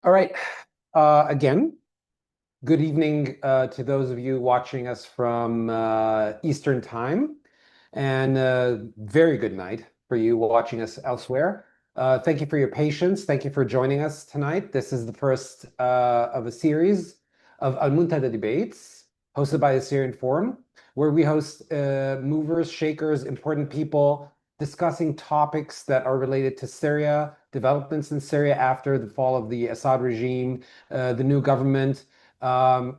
All right. Again, good evening to those of you watching us from Eastern Time, and very good night for you watching us elsewhere. Thank you for your patience. Thank you for joining us tonight. This is the first of a series of Mountada Debates hosted by the Syrian Forum, where we host movers, shakers, important people discussing topics that are related to Syria, developments in Syria after the fall of the Assad regime, the new government,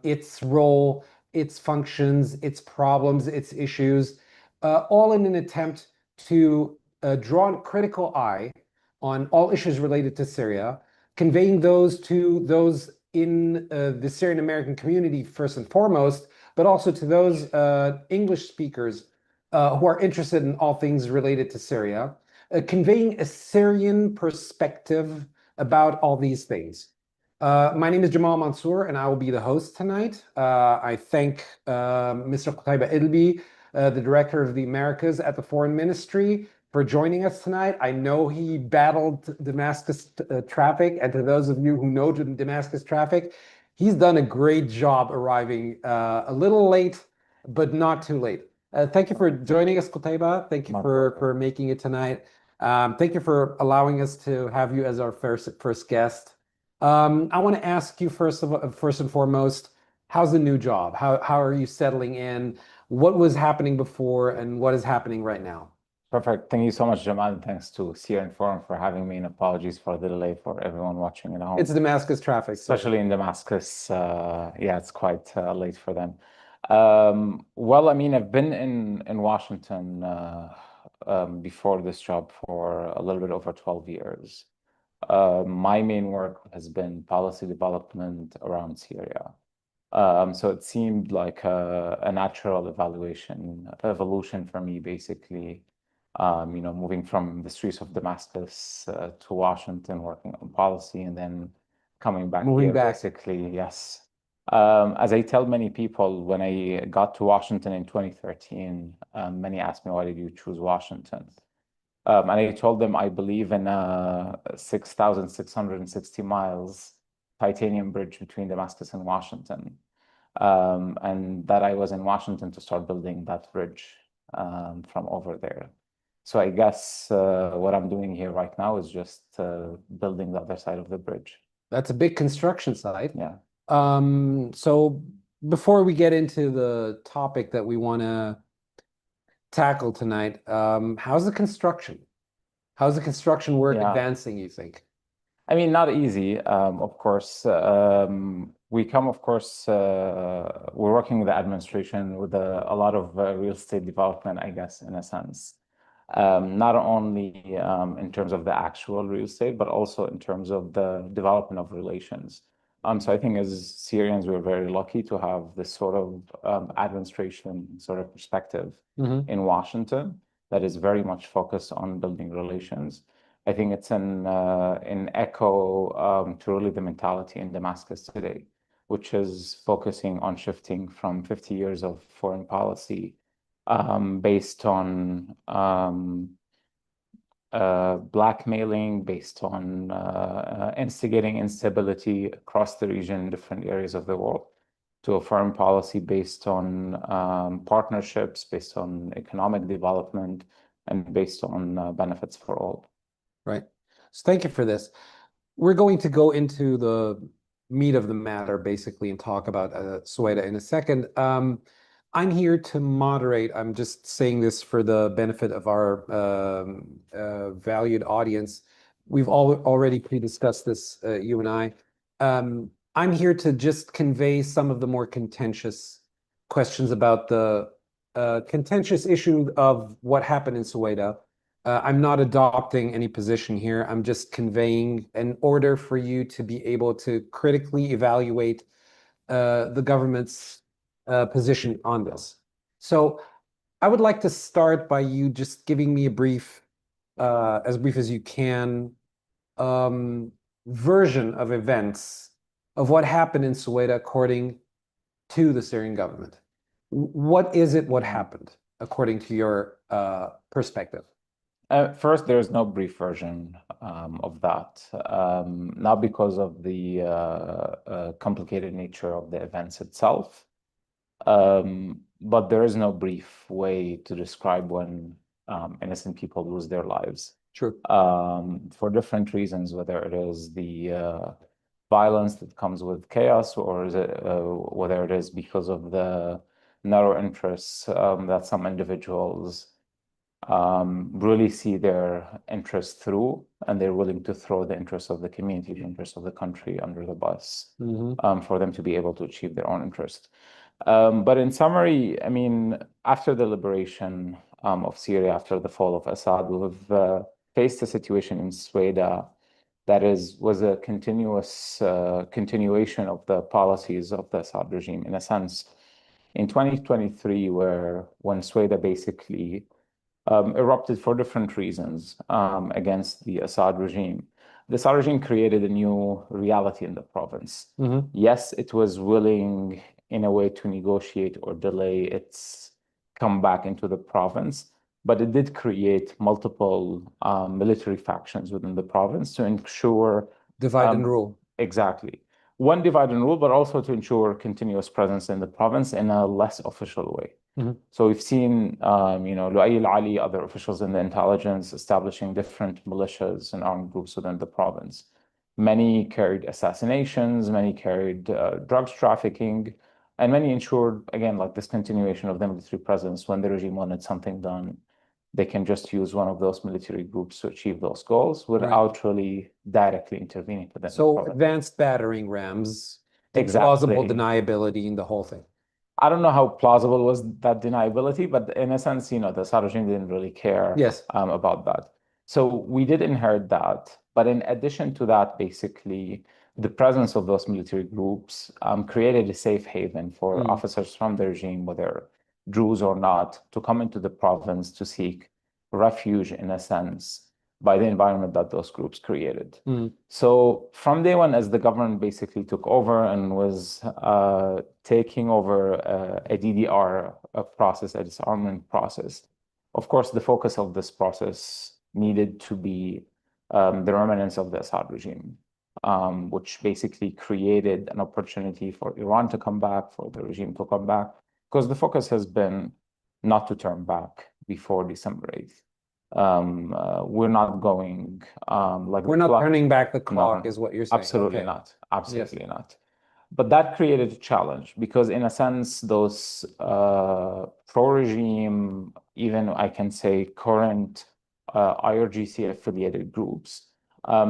its role, its functions, its problems, its issues, all in an attempt to draw a critical eye on all issues related to Syria, conveying those to those in the Syrian American community first and foremost, but also to those English speakers who are interested in all things related to Syria, conveying a Syrian perspective about all these things. My name is Jamal Mansour, and I will be the host tonight. I thank Mr. Qutaiba Idlbi, the Director of the Americas at the Foreign Ministry, for joining us tonight. I know he battled Damascus traffic, and to those of you who know Damascus traffic, he's done a great job arriving a little late, but not too late. Thank you for joining us, Qutaiba. Thank you for making it tonight. Thank you for allowing us to have you as our first guest. I want to ask you first and foremost, how's the new job? How are you settling in? What was happening before, and what is happening right now? Perfect. Thank you so much, Jamal. Thanks to Syrian Forum for having me, and apologies for the delay for everyone watching at home. It's Damascus traffic. Especially in Damascus. Yeah, it's quite late for them. Well, I mean, I've been in Washington before this job for a little bit over 12 years. My main work has been policy development around Syria. So it seemed like a natural evolution for me, basically. Moving from the streets of Damascus to Washington, working on policy, and then coming back here, basically, yes. As I tell many people, when I got to Washington in 2013, many asked me, why did you choose Washington? And I told them I believe in 6,660 miles titanium bridge between Damascus and Washington, and that I was in Washington to start building that bridge from over there. So I guess what I'm doing here right now is just building the other side of the bridge. That's a big construction site. Yeah. So before we get into the topic that we want to tackle tonight, how's the construction? How's the construction work advancing, you think? I mean, not easy, of course. We're working with the administration with a lot of real estate development, I guess, in a sense. Not only in terms of the actual real estate, but also in terms of the development of relations. So I think as Syrians, we're very lucky to have this sort of administration sort of perspective in Washington that is very much focused on building relations. I think it's an echo to really the mentality in Damascus today, which is focusing on shifting from 50 years of foreign policy based on blackmailing, based on instigating instability across the region, different areas of the world, to a foreign policy based on partnerships, based on economic development, and based on benefits for all. Right. So thank you for this. We're going to go into the meat of the matter, basically, and talk about Syria in a second. I'm here to moderate. I'm just saying this for the benefit of our valued audience. We've already pre-discussed this, you and I. I'm here to just convey some of the more contentious questions about the contentious issue of what happened in Syria. I'm not adopting any position here. I'm just conveying in order for you to be able to critically evaluate the government's position on this. So I would like to start by you just giving me a brief, as brief as you can, version of events of what happened in Syria according to the Syrian government. What is it? What happened according to your perspective? First, there's no brief version of that, not because of the complicated nature of the events itself, but there is no brief way to describe when innocent people lose their lives. Sure. For different reasons, whether it is the violence that comes with chaos, or is it, whether it is because of the narrow interests that some individuals really see their interests through, and they're willing to throw the interests of the community, the interests of the country under the bus for them to be able to achieve their own interest. But in summary, I mean, after the liberation of Syria, after the fall of Assad, we've faced a situation in Syria that was a continuous continuation of the policies of the Assad regime, in a sense. In 2023, when Syria basically erupted for different reasons against the Assad regime. The Assad regime created a new reality in the province. Yes, it was willing in a way to negotiate or delay its comeback into the province, but it did create multiple military factions within the province to ensure divide and rule. Exactly. One, divide and rule, but also to ensure continuous presence in the province in a less official way. So we've seen, Lu'ay al-Ali, other officials in the intelligence, establishing different militias and armed groups within the province. Many carried assassinations, many carried drugs trafficking, and many ensured, again, like this continuation of the military presence. When the regime wanted something done, they can just use one of those military groups to achieve those goals without really directly intervening with them. So advanced battering rams, plausible deniability in the whole thing. I don't know how plausible was that deniability, but in a sense, the Assad regime didn't really care about that. So we did inherit that. But in addition to that, basically, the presence of those military groups created a safe haven for officers from the regime, whether Druze or not, to come into the province to seek refuge, in a sense, by the environment that those groups created. So from day one, as the government basically took over and was taking over a DDR process, a disarmament process, of course, the focus of this process needed to be the remnants of the Assad regime, which basically created an opportunity for Iran to come back, for the regime to come back, because the focus has been not to turn back before December 8th. We're not going we're not turning back the clock, is what you're saying. Absolutely not. Absolutely not. But that created a challenge because, in a sense, those pro-regime, even I can say current IRGC affiliated groups,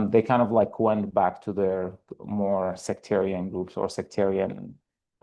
they kind of went back to their more sectarian groups or sectarian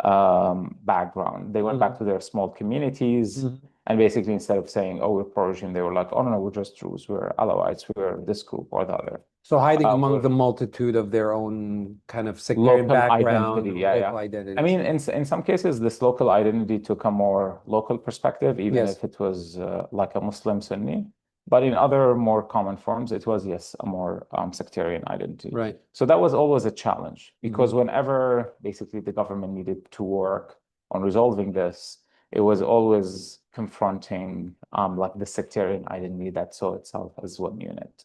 background. They went back to their small communities. And basically, instead of saying, oh, we're pro-regime, they were like, oh, no, we're just Druze, we're Alawites, we're this group or the other. So hiding among the multitude of their own kind of sectarian background, local identity. I mean, in some cases, this local identity took a more local perspective, even if it was like a Muslim Sunni. But in other more common forms, it was, yes, a more sectarian identity. Right. So that was always a challenge because whenever basically the government needed to work on resolving this, it was always confronting the sectarian identity that saw itself as one unit,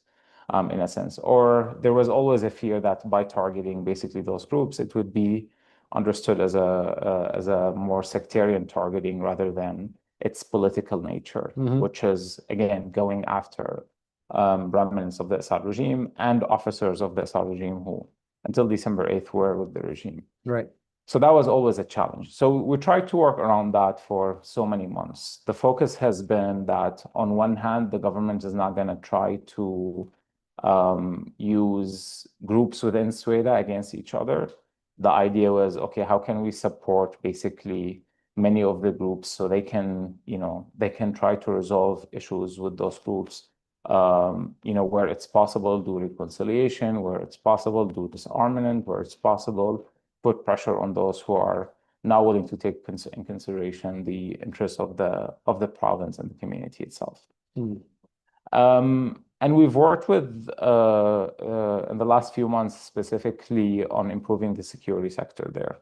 in a sense. Or there was always a fear that by targeting basically those groups, it would be understood as a more sectarian targeting rather than its political nature, which is, again, going after remnants of the Assad regime and officers of the Assad regime who, until December 8th, were with the regime. Right. So that was always a challenge. So we tried to work around that for so many months. The focus has been that, on one hand, the government is not going to try to use groups within Syria against each other. The idea was, okay, how can we support basically many of the groups so they can try to resolve issues with those groups, where it's possible, do reconciliation, where it's possible, do disarmament, where it's possible, put pressure on those who are now willing to take in consideration the interests of the province and the community itself. And we've worked with, in the last few months, specifically on improving the security sector there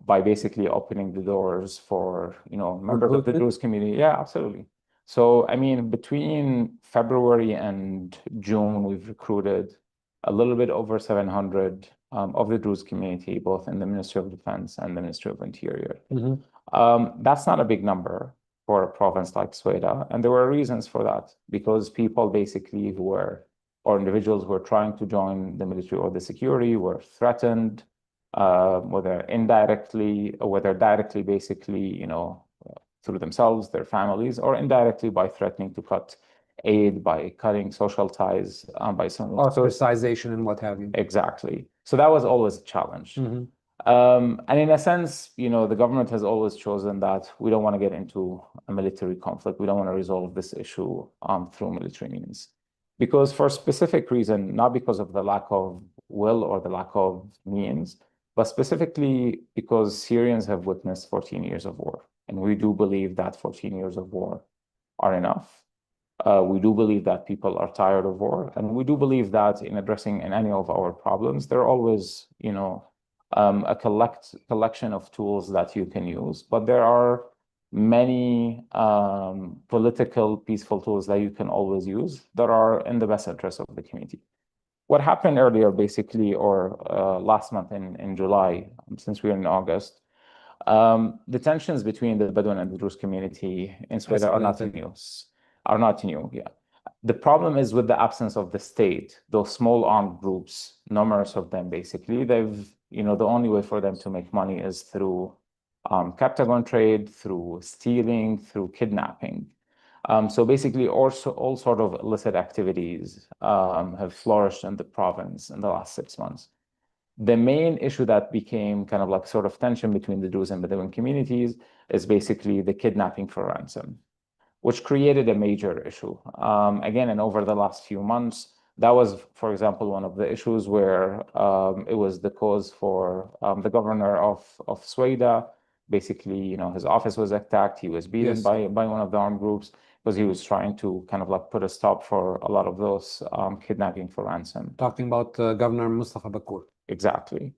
by basically opening the doors for, members of the Druze community. Yeah, absolutely. So, I mean, between February and June, we've recruited a little bit over 700 of the Druze community, both in the Ministry of Defense and the Ministry of Interior. That's not a big number for a province like Syria, and there were reasons for that, because people basically who were, or individuals who were trying to join the military or the security were threatened, whether indirectly or whether directly, basically, you know, through themselves, their families, or indirectly by threatening to cut aid, by cutting social ties, by some ostracization and what have you. Exactly. So that was always a challenge. And in a sense, you know, the government has always chosen that we don't want to get into a military conflict. We don't want to resolve this issue through military means. Because for a specific reason, not because of the lack of will or the lack of means, but specifically because Syrians have witnessed 14 years of war. And we do believe that 14 years of war are enough. We do believe that people are tired of war. And we do believe that in addressing any of our problems, there are always, you know, a collection of tools that you can use. But there are many political, peaceful tools that you can always use that are in the best interest of the community. What happened earlier, basically, or last month in July, since we're in August, the tensions between the Bedouin and the Druze community in Sweden are not new. Yeah. The problem is with the absence of the state, those small armed groups, numerous of them, basically, they've, you know, the only way for them to make money is through captagon trade, through stealing, through kidnapping. So basically, also all sort of illicit activities have flourished in the province in the last 6 months. The main issue that became kind of like sort of tension between the Druze and Bedouin communities is basically the kidnapping for ransom, which created a major issue. Again, and over the last few months, that was, for example, one of the issues where it was the cause for the governor of Syria. Basically, you know, his office was attacked. He was beaten by one of the armed groups because he was trying to kind of like put a stop for a lot of those kidnapping for ransom. Talking about Governor Mustafa Bakur. Exactly.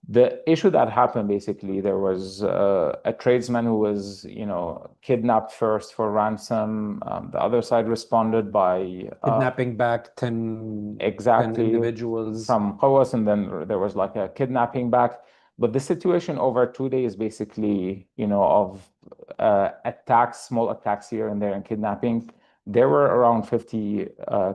The issue that happened, basically, there was a tradesman who was, you know, kidnapped first for ransom. The other side responded by kidnapping back 10 individuals from Qawas, and then there was like a kidnapping back. But the situation over 2 days, basically, you know, of attacks, small attacks here and there, and kidnapping, there were around 50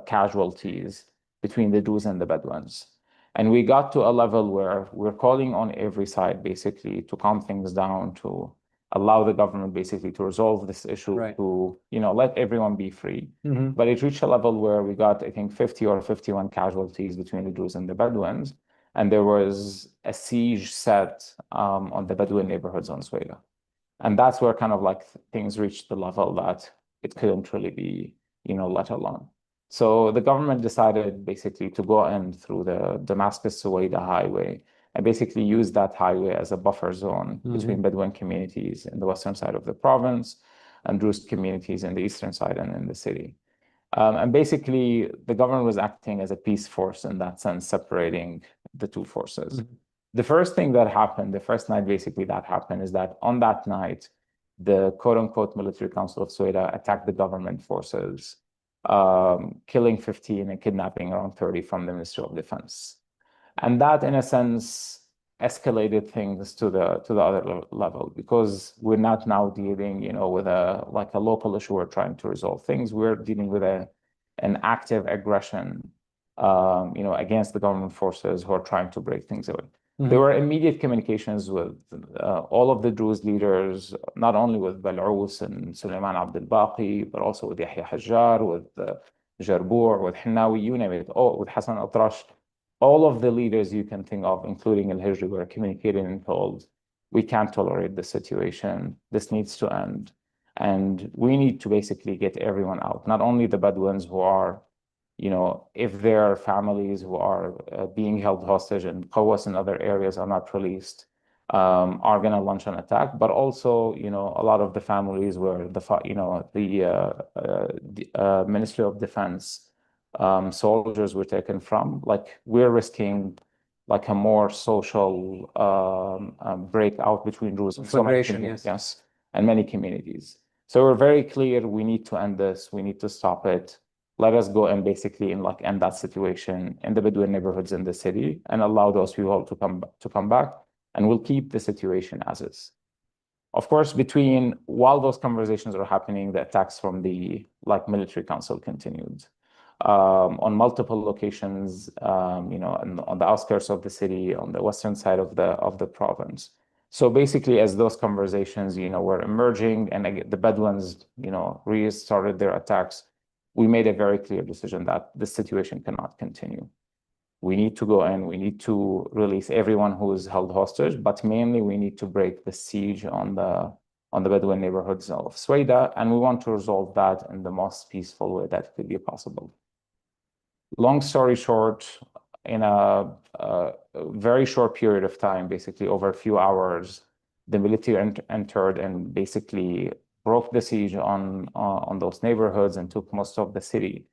casualties between the Druze and the Bedouins. And we got to a level where we're calling on every side, basically, to calm things down, to allow the government, basically, to resolve this issue, to, you know, let everyone be free. But it reached a level where we got, I think, 50 or 51 casualties between the Druze and the Bedouins. And there was a siege set on the Bedouin neighborhoods on Syria. And that's where kind of like things reached the level that it couldn't really be, you know, let alone. So the government decided basically to go in through the Damascus-Suwaida highway and basically use that highway as a buffer zone between Bedouin communities in the western side of the province and Druze communities in the eastern side and in the city. And basically, the government was acting as a peace force in that sense, separating the two forces. The first thing that happened, the first night basically that happened, is that on that night, the quote-unquote military council of Syria attacked the government forces, killing 15 and kidnapping around 30 from the Ministry of Defense. And that, in a sense, escalated things to the other level, because we're not now dealing, you know, with a local issue. We're trying to resolve things. We're dealing with an active aggression, you know, against the government forces who are trying to break things away. There were immediate communications with all of the Druze leaders, not only with Bal'ous and Suleiman Abdel Baqi, but also with Yahya Hajjar, with Jarbour, with Hinnawi, you name it, with Hassan Atrash. All of the leaders you can think of, including Al-Hijri, were communicating and told, we can't tolerate this situation. This needs to end. And we need to basically get everyone out, not only the Bedouins who are, you know, if their families who are being held hostage in Qawas and other areas are not released, are going to launch an attack, but also, you know, a lot of the families where the Ministry of Defense soldiers were taken from, like, we're risking like a more social breakout between Druze and Conflagration, yes, and many communities. So we're very clear, we need to end this, we need to stop it. Let us go and basically end that situation in the Bedouin neighborhoods in the city and allow those people to come back, and we'll keep the situation as is. Of course, while those conversations are happening, the attacks from the military council continued on multiple locations, on the outskirts of the city, on the western side of the province. So basically, as those conversations, were emerging and the Bedouins, restarted their attacks, we made a very clear decision that this situation cannot continue. We need to go in, we need to release everyone who is held hostage, but mainly we need to break the siege on the Bedouin neighborhoods of Syria, and we want to resolve that in the most peaceful way that could be possible. Long story short, in a very short period of time, basically over a few hours, the military entered and basically broke the siege on those neighborhoods and took most of the city.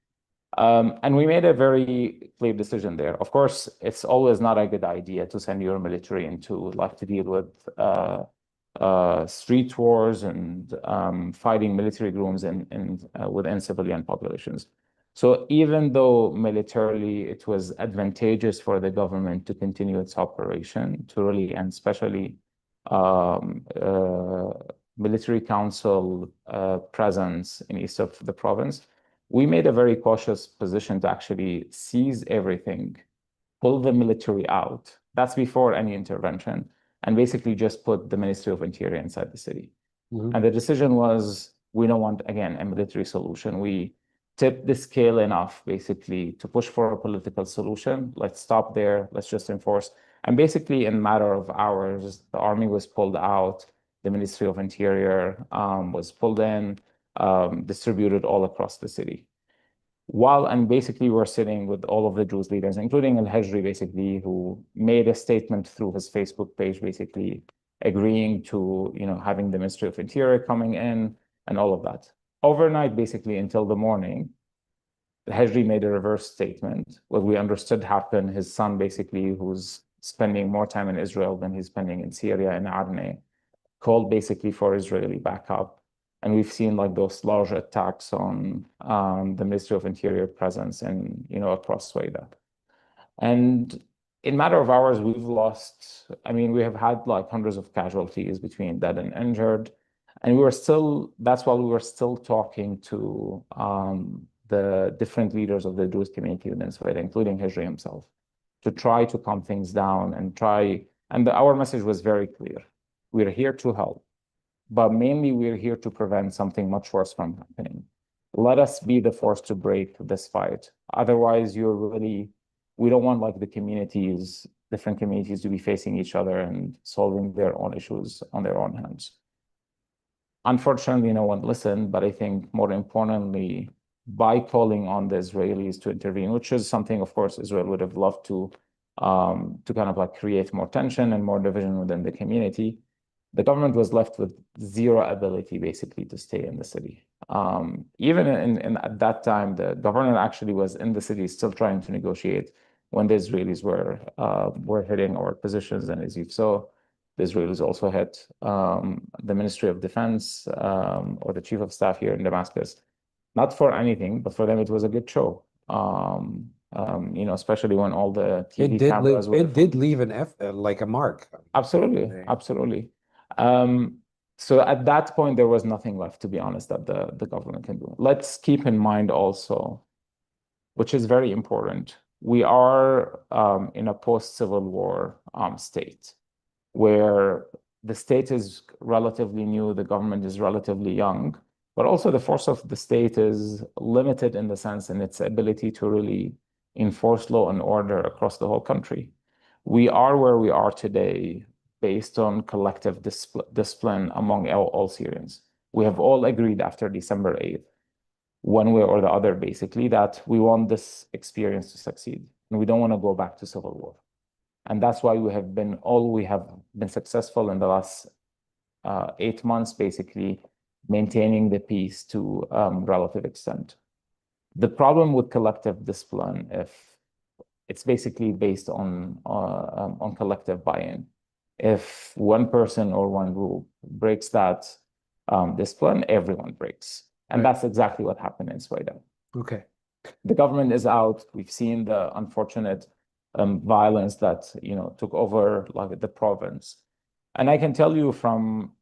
And we made a very clear decision there. Of course, it's always not a good idea to send your military into to deal with street wars and fighting military groups within civilian populations. So even though militarily it was advantageous for the government to continue its operation, to really, and especially military council presence in east of the province, we made a very cautious position to actually seize everything, pull the military out. That's before any intervention, and basically just put the Ministry of Interior inside the city. Mm-hmm. And the decision was, we don't want, again, a military solution. We tipped the scale enough, basically, to push for a political solution. Let's stop there. Let's just enforce. And basically, in a matter of hours, the army was pulled out. The Ministry of Interior was pulled in, distributed all across the city. And basically we're sitting with all of the Jews leaders, including Al-Hajri, basically, who made a statement through his Facebook page, basically agreeing to, having the Ministry of Interior coming in and all of that. Overnight, basically, until the morning, Al-Hajri made a reverse statement. What we understood happened, his son, basically, who's spending more time in Israel than he's spending in Syria and Arne, called basically for Israeli backup. And we've seen those large attacks on the Ministry of Interior presence and, across Syria. And in a matter of hours, we have had hundreds of casualties between dead and injured. And that's why we were still talking to the different leaders of the Jewish community within Syria, including Hajri himself, to try to calm things down and our message was very clear. We're here to help, but mainly we're here to prevent something much worse from happening. Let us be the force to break this fight. Otherwise, we don't want different communities to be facing each other and solving their own issues on their own hands. Unfortunately, no one listened, but I think more importantly, by calling on the Israelis to intervene, which is something, of course, Israel would have loved to create more tension and more division within the community, the government was left with zero ability, basically, to stay in the city. Even at that time, the government actually was in the city still trying to negotiate when the Israelis were hitting our positions. And as you saw, the Israelis also hit the Ministry of Defense or the Chief of Staff here in Damascus. Not for anything, but for them, it was a good show. Especially when all the TV cameras were... It did leave a mark. Absolutely, absolutely. So at that point, there was nothing left, to be honest, that the government can do. Let's keep in mind also, which is very important, we are in a post-Civil War state where the state is relatively new, the government is relatively young, but also the force of the state is limited in the sense in its ability to really enforce law and order across the whole country. We are where we are today based on collective discipline among all Syrians. We have all agreed after December 8th, one way or the other, basically, that we want this experience to succeed, and we don't want to go back to civil war. And that's why we have been successful in the last 8 months, basically, maintaining the peace to relative extent. The problem with collective discipline, if it's basically based on collective buy-in. If one person or one group breaks that discipline, everyone breaks. And Right. that's exactly what happened in Sweden. Okay. The government is out. We've seen the unfortunate violence that, took over like the province. And I can tell you from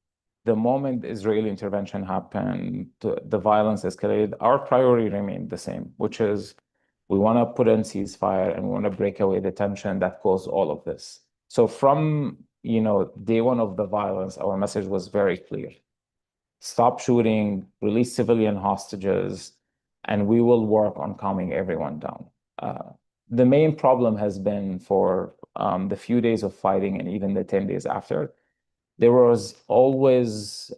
the moment Israeli intervention happened, the violence escalated, our priority remained the same, which is we want to put in ceasefire and we want to break away the tension that caused all of this. So from, day one of the violence, our message was very clear. Stop shooting, release civilian hostages, and we will work on calming everyone down. The main problem has been for the few days of fighting and even the 10 days after, there was always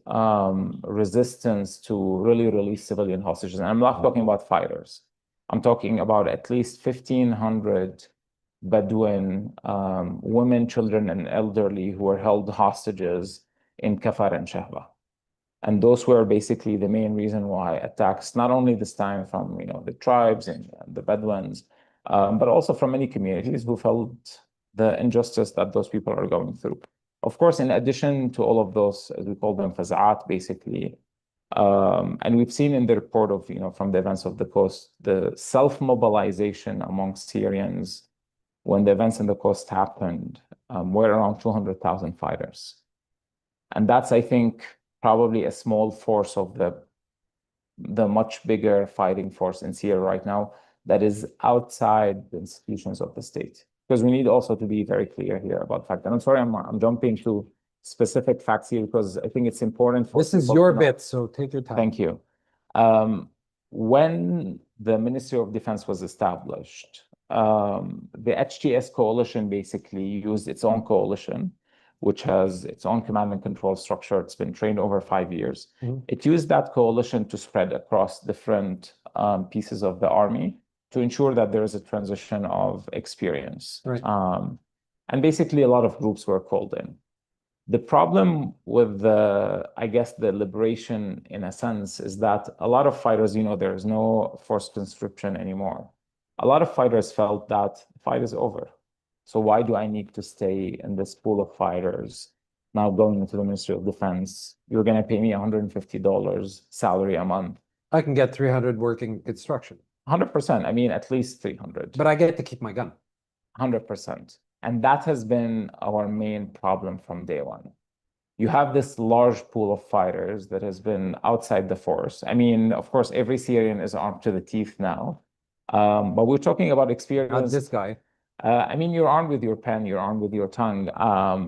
resistance to really release civilian hostages. And I'm not talking about fighters. I'm talking about at least 1,500 Bedouin women, children, and elderly who were held hostages in Kafar and Shahba. And those were basically the main reason why attacks, not only this time from the tribes and the Bedouins, but also from many communities who felt the injustice that those people are going through. Of course, in addition to all of those, as we call them, faza'at, basically, and we've seen in the report of, from the events of the coast, the self-mobilization amongst Syrians when the events in the coast happened, were around 200,000 fighters. And that's, I think, probably a small force of the much bigger fighting force in Syria right now that is outside the institutions of the state. Because we need also to be very clear here about fact. And I'm sorry, I'm jumping to specific facts here because I think it's important for this is your bit, so take your time. Thank you. When the Ministry of Defense was established, the HTS coalition basically used its own coalition, which has its own command and control structure. It's been trained over 5 years. It used that coalition to spread across different pieces of the army to ensure that there is a transition of experience. Right. And basically, a lot of groups were called in. The problem with the liberation, in a sense, is that a lot of fighters, there is no forced conscription anymore. A lot of fighters felt that the fight is over. So why do I need to stay in this pool of fighters now going into the Ministry of Defense? You're going to pay me $150 salary a month. I can get 300 working construction. 100%. I mean, at least 300. But I get to keep my gun. 100%. And that has been our main problem from day one. You have this large pool of fighters that has been outside the force. I mean, of course, every Syrian is armed to the teeth now. But we're talking about experience. Not this guy. I mean, you're armed with your pen, you're armed with your tongue.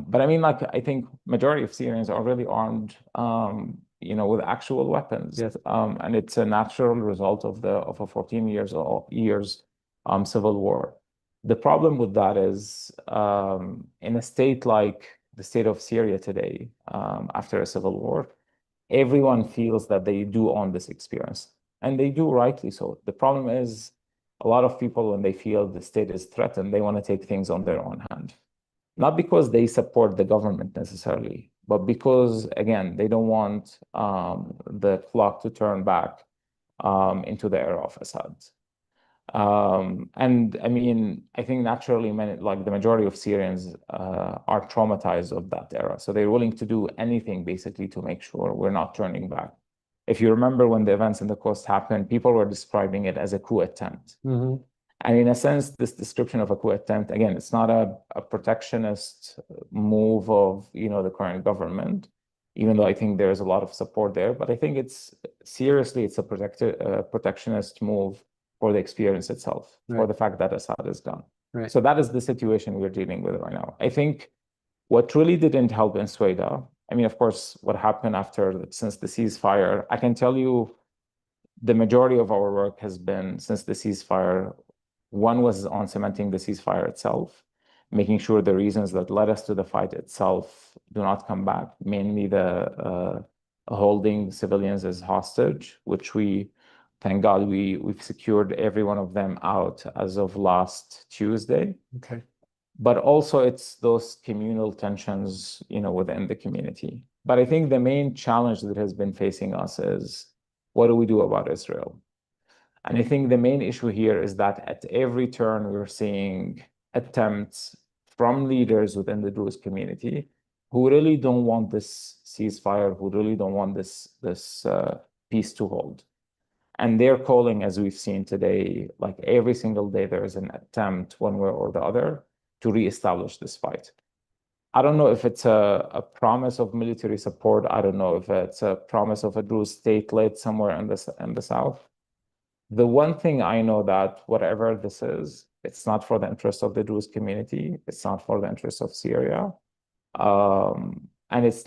But I mean, I think majority of Syrians are really armed, with actual weapons. Yes. And it's a natural result of a 14 years civil war. The problem with that is, in a state like the state of Syria today, after a civil war, everyone feels that they do own this experience, and they do rightly so. The problem is, a lot of people, when they feel the state is threatened, they want to take things on their own hand. Not because they support the government necessarily, but because, again, they don't want the clock to turn back into the era of Assad. And I mean, I think naturally, the majority of Syrians are traumatized of that era. So they're willing to do anything basically to make sure we're not turning back. If you remember when the events in the coast happened, people were describing it as a coup attempt. And in a sense, this description of a coup attempt, again, it's not a protectionist move of, the current government, even though I think there's a lot of support there. But I think it's a protectionist move for the experience itself, for the fact that Assad is gone. Right. So that is the situation we're dealing with right now. I think what really didn't help in Syria, I mean, of course, what happened since the ceasefire, I can tell you the majority of our work has been since the ceasefire. One was on cementing the ceasefire itself, making sure the reasons that led us to the fight itself do not come back, mainly the holding civilians as hostage, which thank God, we've secured every one of them out as of last Tuesday. Okay. But also it's those communal tensions, within the community. But I think the main challenge that has been facing us is, what do we do about Israel? And I think the main issue here is that at every turn, we're seeing attempts from leaders within the Druze community who really don't want this ceasefire, who really don't want this peace to hold. And they're calling, as we've seen today, like every single day there is an attempt, one way or the other, to reestablish this fight. I don't know if it's a promise of military support. I don't know if it's a promise of a Druze state led somewhere in the south. The one thing I know that whatever this is, it's not for the interest of the Druze community. It's not for the interest of Syria. And it's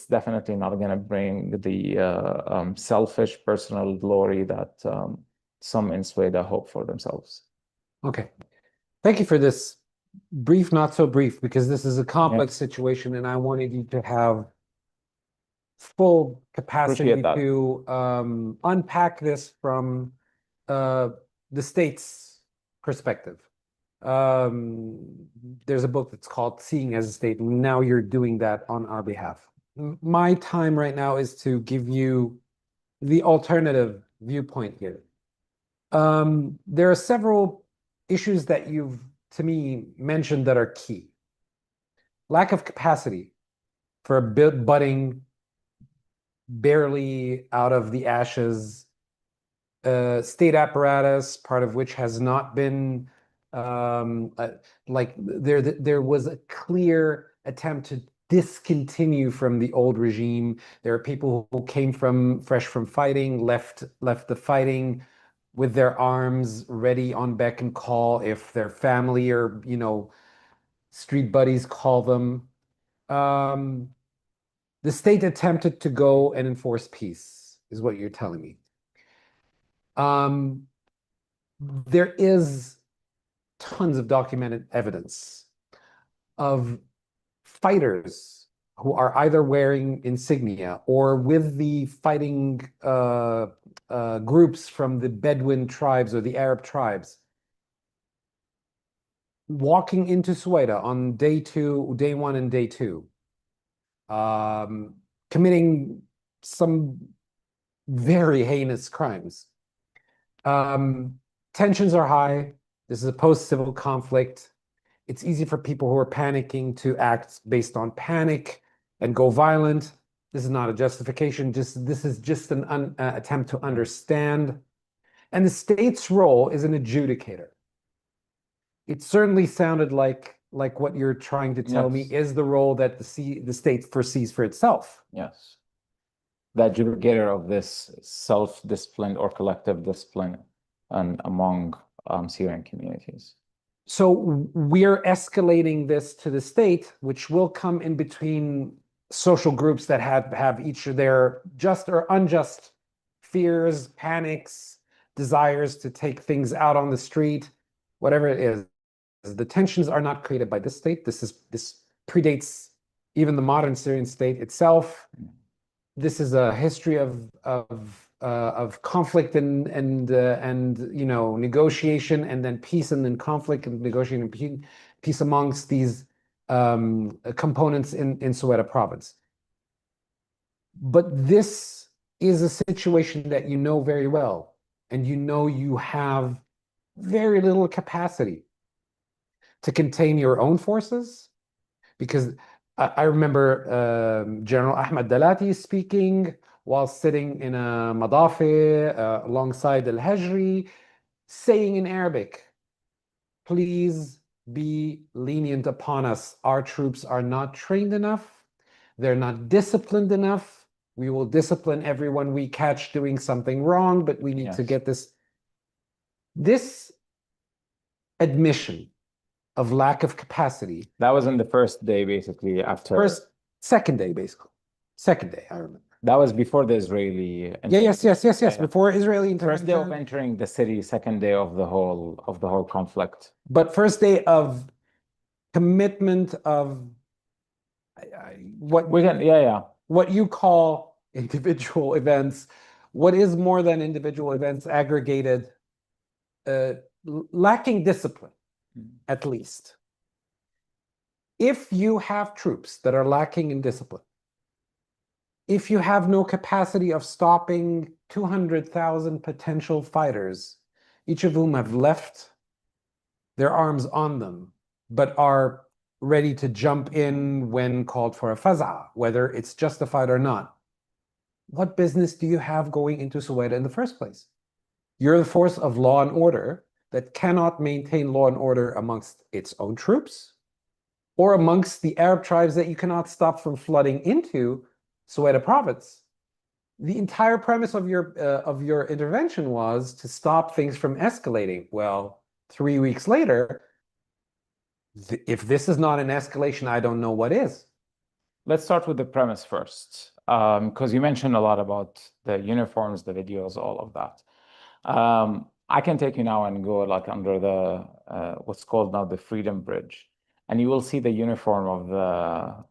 definitely not going to bring the selfish personal glory that some in Sweden hope for themselves. Okay. Thank you for this brief, not so brief, because this is a complex situation, and I wanted you to have full capacity to unpack this from the state's perspective. There's a book that's called Seeing as a State. Now you're doing that on our behalf. My time right now is to give you the alternative viewpoint here. There are several issues that you've, to me, mentioned that are key. Lack of capacity for a budding, barely out of the ashes state apparatus, part of which has not been like there was a clear attempt to discontinue from the old regime. There are people who came fresh from fighting, left the fighting with their arms ready on beck and call if their family or street buddies call them. The state attempted to go and enforce peace, is what you're telling me. There is tons of documented evidence of fighters who are either wearing insignia or with the fighting groups from the Bedouin tribes or the Arab tribes walking into Soweta on day 1 and day 2, committing some very heinous crimes. Tensions are high. This is a post-civil conflict. It's easy for people who are panicking to act based on panic and go violent. This is not a justification. This is just an attempt to understand. And the state's role is an adjudicator. It certainly sounded like what you're trying to tell me is the role that the state foresees for itself. Yes. The adjudicator of this self-discipline or collective discipline among Syrian communities. So we're escalating this to the state, which will come in between social groups that have each of their just or unjust fears, panics, desires to take things out on the street, whatever it is. The tensions are not created by this state. This predates even the modern Syrian state itself. This is a history of conflict and negotiation, and then peace, and then conflict and negotiation and peace amongst these components in Soweta province. But this is a situation that you know very well, and you have very little capacity to contain your own forces, because I remember General Ahmed Dalati speaking while sitting in a madafi alongside al-Hajri, saying in Arabic, please be lenient upon us. Our troops are not trained enough. They're not disciplined enough. We will discipline everyone we catch doing something wrong, but we need to get this. This admission of lack of capacity. That was in the first day, basically, after. Second day, basically. Second day, I remember. That was before the Israeli. Yes. Before Israeli intervention. First day of entering the city, second day of the whole conflict. But first day of commitment of what you call individual events, what is more than individual events, aggregated, lacking discipline, at least. If you have troops that are lacking in discipline, if you have no capacity of stopping 200,000 potential fighters, each of whom have left their arms on them, but are ready to jump in when called for a faza, whether it's justified or not. What business do you have going into Soweto in the first place? You're the force of law and order that cannot maintain law and order amongst its own troops or amongst the Arab tribes that you cannot stop from flooding into Soweto province. The entire premise of your intervention was to stop things from escalating. Well, 3 weeks later, if this is not an escalation, I don't know what is. Let's start with the premise first, because you mentioned a lot about the uniforms, the videos, all of that. I can take you now and go like under the what's called now the Freedom Bridge, and you will see the uniform of the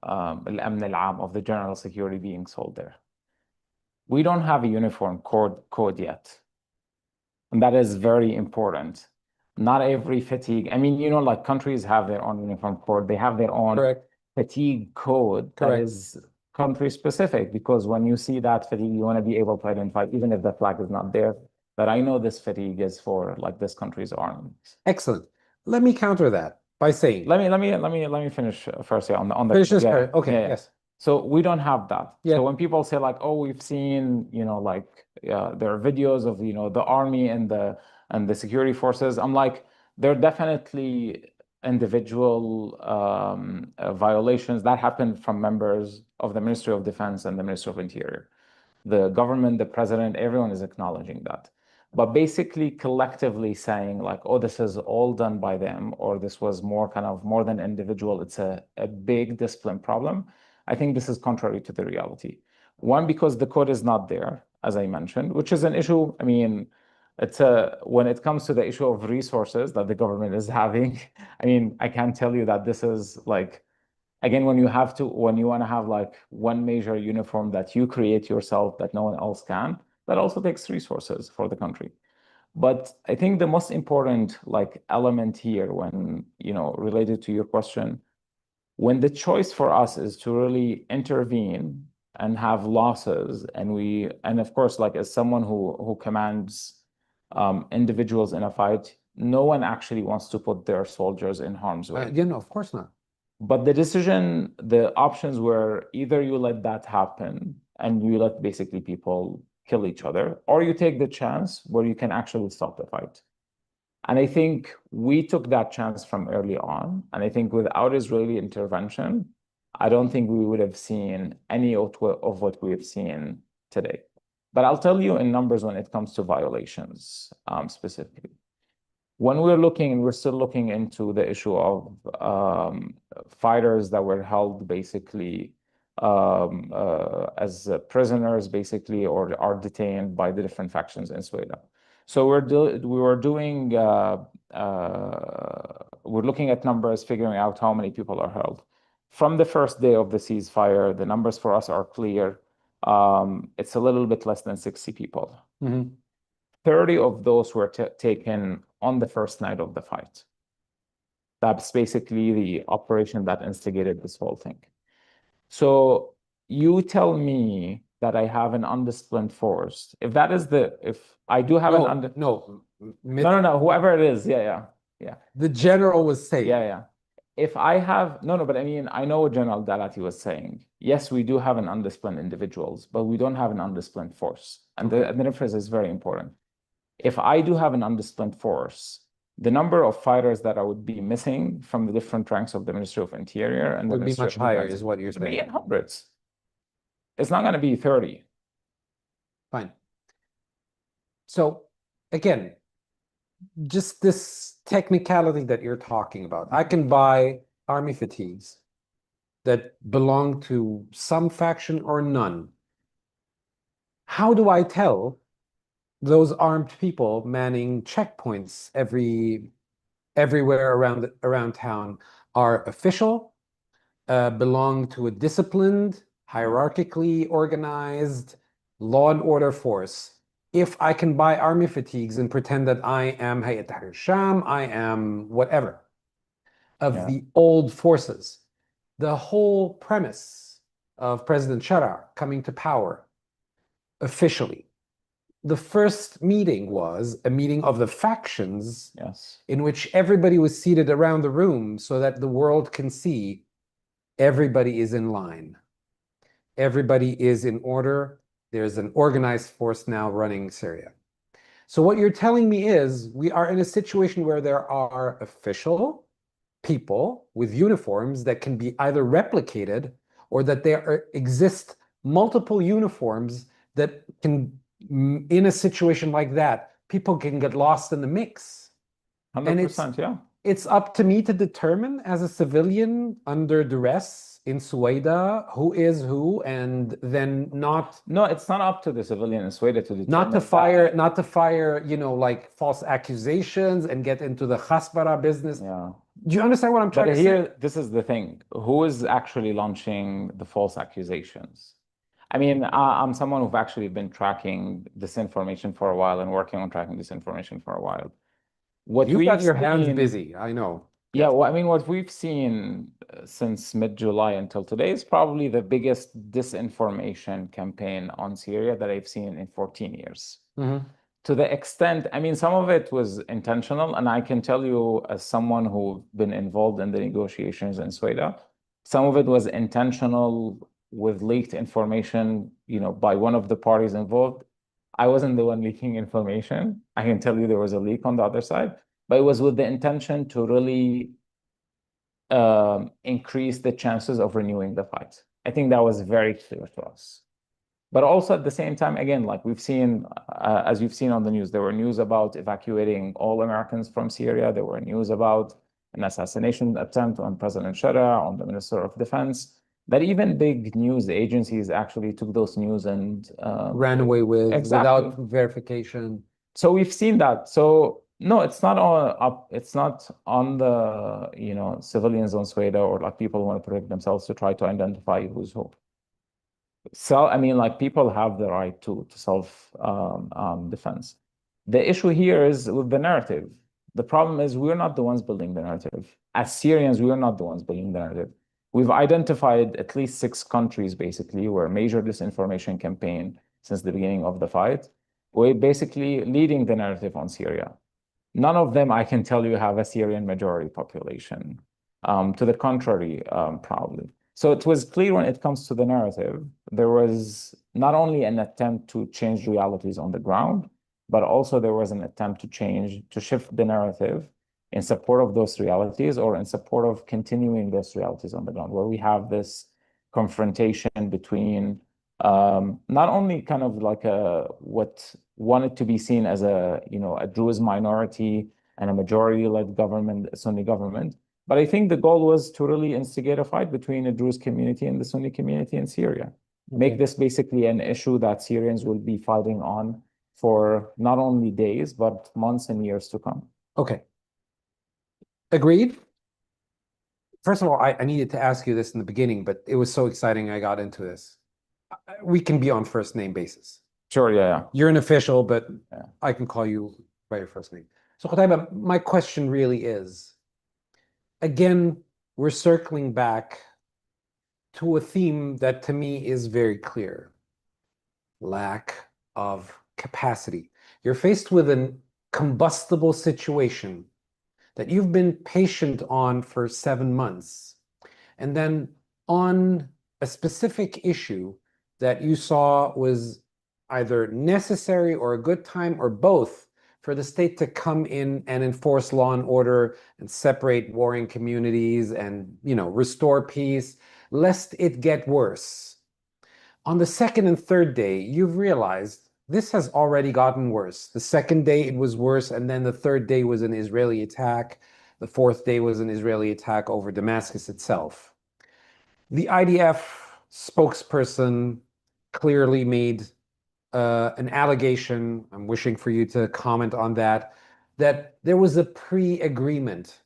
الأمن العام of the general security being sold there. We don't have a uniform code yet, and that is very important. Not every fatigue. I mean, you know, like countries have their own uniform code. They have their own Correct. fatigue code that Correct. is country specific, because when you see that fatigue, you want to be able to identify, even if the flag is not there, that I know this fatigue is for like this country's army. Excellent. Let me counter that by saying. Let me finish first on the Finish this part. Okay. yeah. Yes. So we don't have that. Yeah. So when people say like, oh, we've seen, you know, like there are videos of, you know, the army and the security forces, I'm like, there are definitely individual violations that happen from members of the Ministry of Defense and the Ministry of Interior. The government, the president, everyone is acknowledging that. But basically collectively saying like, oh, this is all done by them, or this was more than individual, it's a big discipline problem. I think this is contrary to the reality. One, because the code is not there, as I mentioned, which is an issue. I mean, when it comes to the issue of resources that the government is having, I mean, I can tell you that this is like, again, when you want to have like one major uniform that you create yourself that no one else can, that also takes resources for the country. But I think the most important like element here, when, you know, related to your question, when the choice for us is to really intervene and have losses, and of course, like as someone who commands individuals in a fight, no one actually wants to put their soldiers in harm's way. Yeah, no, of course not. But the options were either you let that happen and you let basically people kill each other, or you take the chance where you can actually stop the fight. And I think we took that chance from early on. And I think without Israeli intervention, I don't think we would have seen any of what we have seen today. But I'll tell you in numbers when it comes to violations specifically. When we're still looking into the issue of fighters that were held basically as prisoners, basically, or are detained by the different factions in Syria. So we're looking at numbers, figuring out how many people are held. From the first day of the ceasefire, the numbers for us are clear. It's a little bit less than 60 people. 30 of those were taken on the first night of the fight. That's basically the operation that instigated this whole thing. So you tell me that I have an undisciplined force. If I do have no, whoever it is, yeah. The general was saying. Yeah. If I have but I mean, I know what General Dalati was saying. Yes, we do have an undisciplined individuals, but we don't have an undisciplined force. And the difference is very important. If I do have an undisciplined force, the number of fighters that I would be missing from the different ranks of the Ministry of Interior and the would be Ministry much of higher, Defense is what you're would be saying. in hundreds. It's not going to be 30. Fine. So again, just this technicality that you're talking about. I can buy army fatigues that belong to some faction or none. How do I tell those armed people manning checkpoints everywhere around town are official, belong to a disciplined, hierarchically organized law and order force? If I can buy army fatigues and pretend that I am Hayat Tahrir Sham, I am whatever of the old forces, the whole premise of President Sharar coming to power officially the first meeting was a meeting of the factions, Yes. in which everybody was seated around the room so that the world can see everybody is in line. Everybody is in order. There's an organized force now running Syria. So what you're telling me is we are in a situation where there are official people with uniforms that can be either replicated or that exist multiple uniforms that can, in a situation like that, people can get lost in the mix. 100%, yeah. It's up to me to determine as a civilian under duress in Sueda who is who, and then not. No, it's not up to the civilian in Sweden to determine not to fire, like false accusations and get into the khasbara business. Yeah. Do you understand what I'm trying to say? But here, this is the thing. Who is actually launching the false accusations? I mean, I'm someone who've actually been tracking disinformation for a while and working on tracking disinformation for a while. You've got your hands busy, I know. Yeah, well, I mean, what we've seen since mid-July until today is probably the biggest disinformation campaign on Syria that I've seen in 14 years. To the extent, I mean, some of it was intentional, and I can tell you as someone who's been involved in the negotiations in Sweden, some of it was intentional with leaked information, by one of the parties involved. I wasn't the one leaking information. I can tell you there was a leak on the other side, but it was with the intention to really increase the chances of renewing the fight. I think that was very clear to us. But also at the same time, again, like we've seen, as you've seen on the news, there were news about evacuating all Americans from Syria. There were news about an assassination attempt on President Shara, on the Minister of Defense, that even big news agencies actually took those news and ran away with exactly. without verification. So we've seen that. So no, it's not on the civilians on Sweden or like people who want to protect themselves to try to identify who's who. So I mean, like people have the right to self defense. The issue here is with the narrative. The problem is we're not the ones building the narrative. As Syrians, we're not the ones building the narrative. We've identified at least 6 countries basically where major disinformation campaign since the beginning of the fight. We're basically leading the narrative on Syria. None of them, I can tell you, have a Syrian majority population. To the contrary, probably. So it was clear when it comes to the narrative, there was not only an attempt to change realities on the ground, but also there was an attempt to shift the narrative in support of those realities or in support of continuing those realities on the ground, where we have this confrontation between not only kind of like what wanted to be seen as a Druze minority and a majority-led government, a Sunni government, but I think the goal was to really instigate a fight between the Druze community and the Sunni community in Syria. Okay. Make this basically an issue that Syrians will be fighting on for not only days, but months and years to come. Okay. Agreed. First of all, I needed to ask you this in the beginning, but it was so exciting I got into this. We can be on first name basis. Sure, yeah. You're an official, but yeah, I can call you by your first name. So Qutaiba, my question really is, again, we're circling back to a theme that to me is very clear. Lack of capacity. You're faced with a combustible situation that you've been patient on for 7 months. And then on a specific issue that you saw was either necessary or a good time or both for the state to come in and enforce law and order and separate warring communities and, restore peace, lest it get worse. On the second and third day, you've realized this has already gotten worse. The second day it was worse, and then the third day was an Israeli attack. The fourth day was an Israeli attack over Damascus itself. The IDF spokesperson clearly made an allegation, I'm wishing for you to comment on that there was a pre-agreement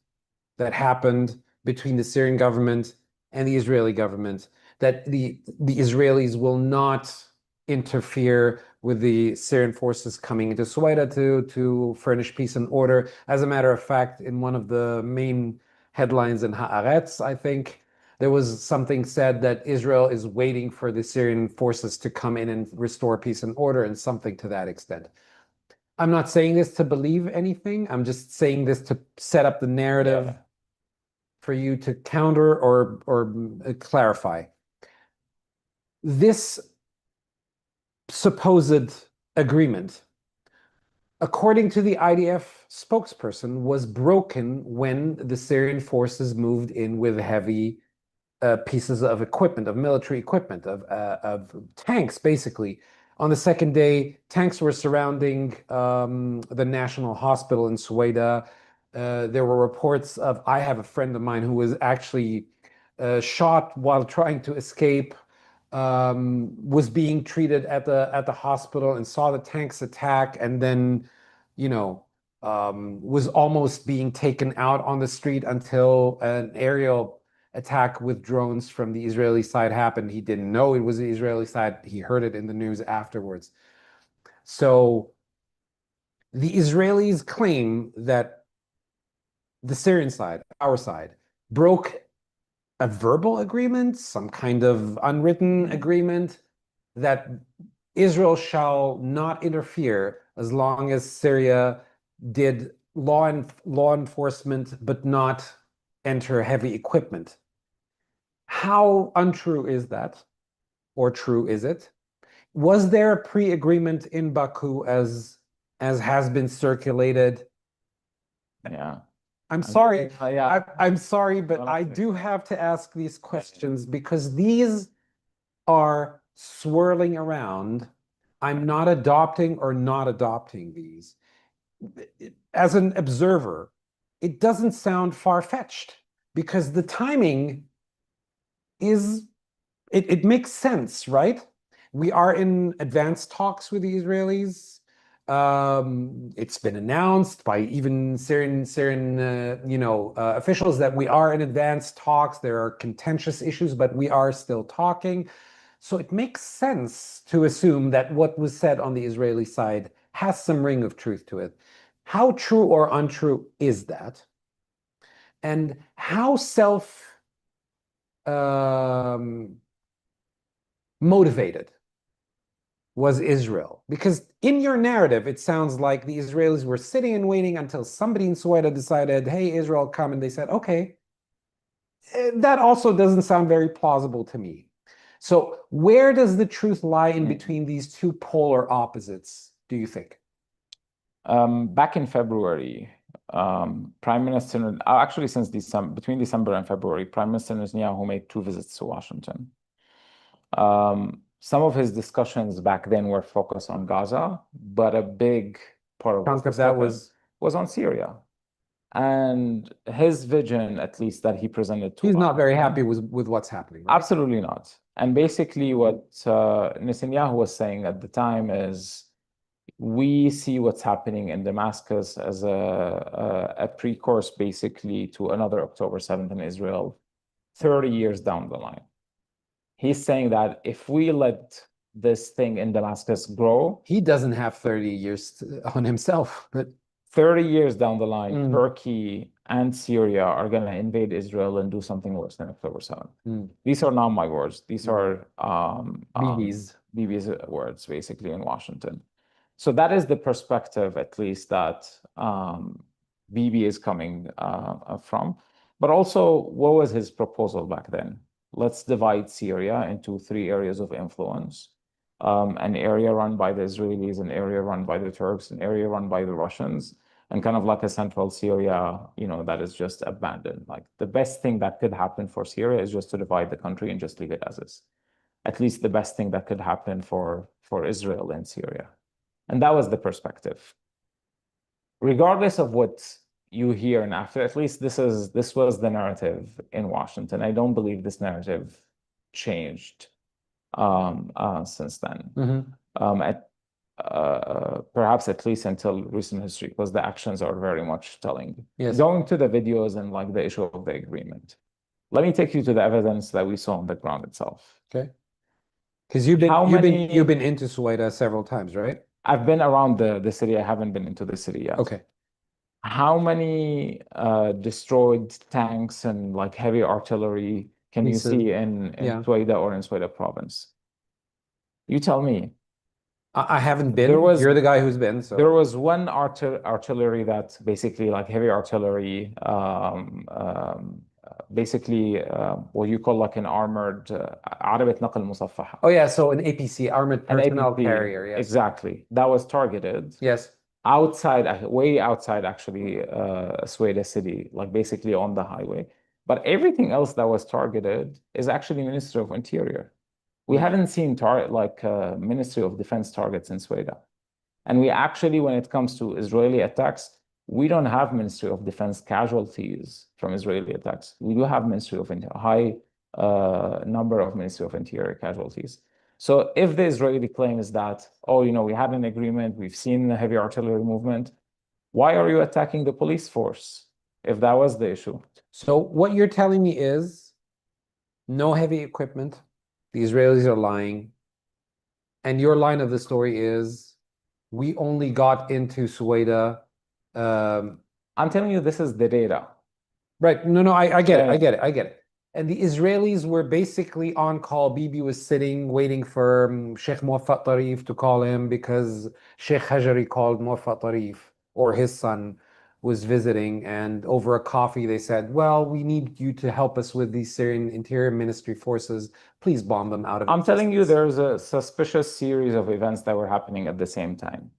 that happened between the Syrian government and the Israeli government, that the Israelis will not interfere with the Syrian forces coming into Sueda to furnish peace and order. As a matter of fact, in one of the main headlines in Haaretz, I think, there was something said that Israel is waiting for the Syrian forces to come in and restore peace and order, and something to that extent. I'm not saying this to believe anything. I'm just saying this to set up the narrative for you to counter or clarify. This supposed agreement, according to the IDF spokesperson, was broken when the Syrian forces moved in with heavy pieces of equipment, of military equipment, of tanks, basically. On the second day, tanks were surrounding the National Hospital in Syria. There were reports of, I have a friend of mine who was actually shot while trying to escape, was being treated at the hospital and saw the tanks attack, and then, was almost being taken out on the street until an aerial attack with drones from the Israeli side happened. He didn't know it was the Israeli side. He heard it in the news afterwards. So the Israelis claim that the Syrian side, our side, broke a verbal agreement, some kind of unwritten agreement, that Israel shall not interfere as long as Syria did law enforcement, but not enter heavy equipment. How untrue is that? Or true is it? Was there a pre-agreement in Baku as has been circulated? Yeah. I'm sorry. Yeah. I'm sorry, but I do have to ask these questions because these are swirling around. I'm not adopting or not adopting these. As an observer, it doesn't sound far-fetched because the timing is, it makes sense, right? We are in advanced talks with the Israelis. It's been announced by even Syrian officials that we are in advanced talks. There are contentious issues, but we are still talking. So it makes sense to assume that what was said on the Israeli side has some ring of truth to it. How true or untrue is that? And how motivated was Israel? Because in your narrative, it sounds like the Israelis were sitting and waiting until somebody in Syria decided, hey, Israel, come, and they said, okay. That also doesn't sound very plausible to me. So where does the truth lie in between these two polar opposites, do you think? Back in February, Prime Minister, actually since December, between December and February, Prime Minister Netanyahu made 2 visits to Washington. Some of his discussions back then were focused on Gaza, but a big part of that was on Syria. And his vision, at least that he presented to He's not very happy with what's happening, right? Absolutely not. And basically what Netanyahu was saying at the time is, we see what's happening in Damascus as a precursor basically to another October 7th in Israel 30 years down the line. He's saying that if we let this thing in Damascus grow... He doesn't have 30 years on himself, but 30 years down the line, Turkey and Syria are going to invade Israel and do something worse than October 7th. These are not my words. These are Bibi's words, basically, in Washington. So that is the perspective, at least, that Bibi is coming from. But also, what was his proposal back then? Let's divide Syria into 3 areas of influence. An area run by the Israelis, an area run by the Turks, an area run by the Russians, and kind of like a central Syria, that is just abandoned. Like, the best thing that could happen for Syria is just to divide the country and just leave it as is. At least the best thing that could happen for Israel and Syria. And that was the perspective. Regardless of what you hear and after, at least this was the narrative in Washington. I don't believe this narrative changed since then. Perhaps at least until recent history, because the actions are very much telling. Yes. Going to the videos and like the issue of the agreement, let me take you to the evidence that we saw on the ground itself. Okay. Because you've been into Syria several times, right? I've been around the city. I haven't been into the city yet. Okay. How many destroyed tanks and like heavy artillery can you Pieces. see in Yeah. Qutaiba or in Syria province? You tell me. I haven't been. There was You're the guy who's been. So there was one artillery that basically like heavy artillery, basically what you call like an armored عربة نقل مصفحة. oh yeah, so an APC, armored An personnel APC, carrier. Yes. exactly. That was targeted. Yes. Outside, way outside actually, Sueda city, like basically on the highway. But everything else that was targeted is actually Ministry of Interior. We haven't seen Ministry of Defense targets in Sueda. And we actually, when it comes to Israeli attacks, we don't have Ministry of Defense casualties from Israeli attacks. We do have Ministry of high number of Ministry of Interior casualties. So if the Israeli claim is that, oh, we had an agreement, we've seen the heavy artillery movement, why are you attacking the police force if that was the issue? So what you're telling me is no heavy equipment. The Israelis are lying. And your line of the story is we only got into Sueda. I'm telling you, this is the data. Right. No, I get it. I get it. And the Israelis were basically on call. Bibi was sitting, waiting for Sheikh Muwaffaq Tarif to call him because Sheikh Hajari called Muwaffaq Tarif, or his son was visiting. And over a coffee, they said, well, we need you to help us with these Syrian Interior Ministry forces. Please bomb them out of I'm telling you, there's a suspicious series of events that were happening at the same time.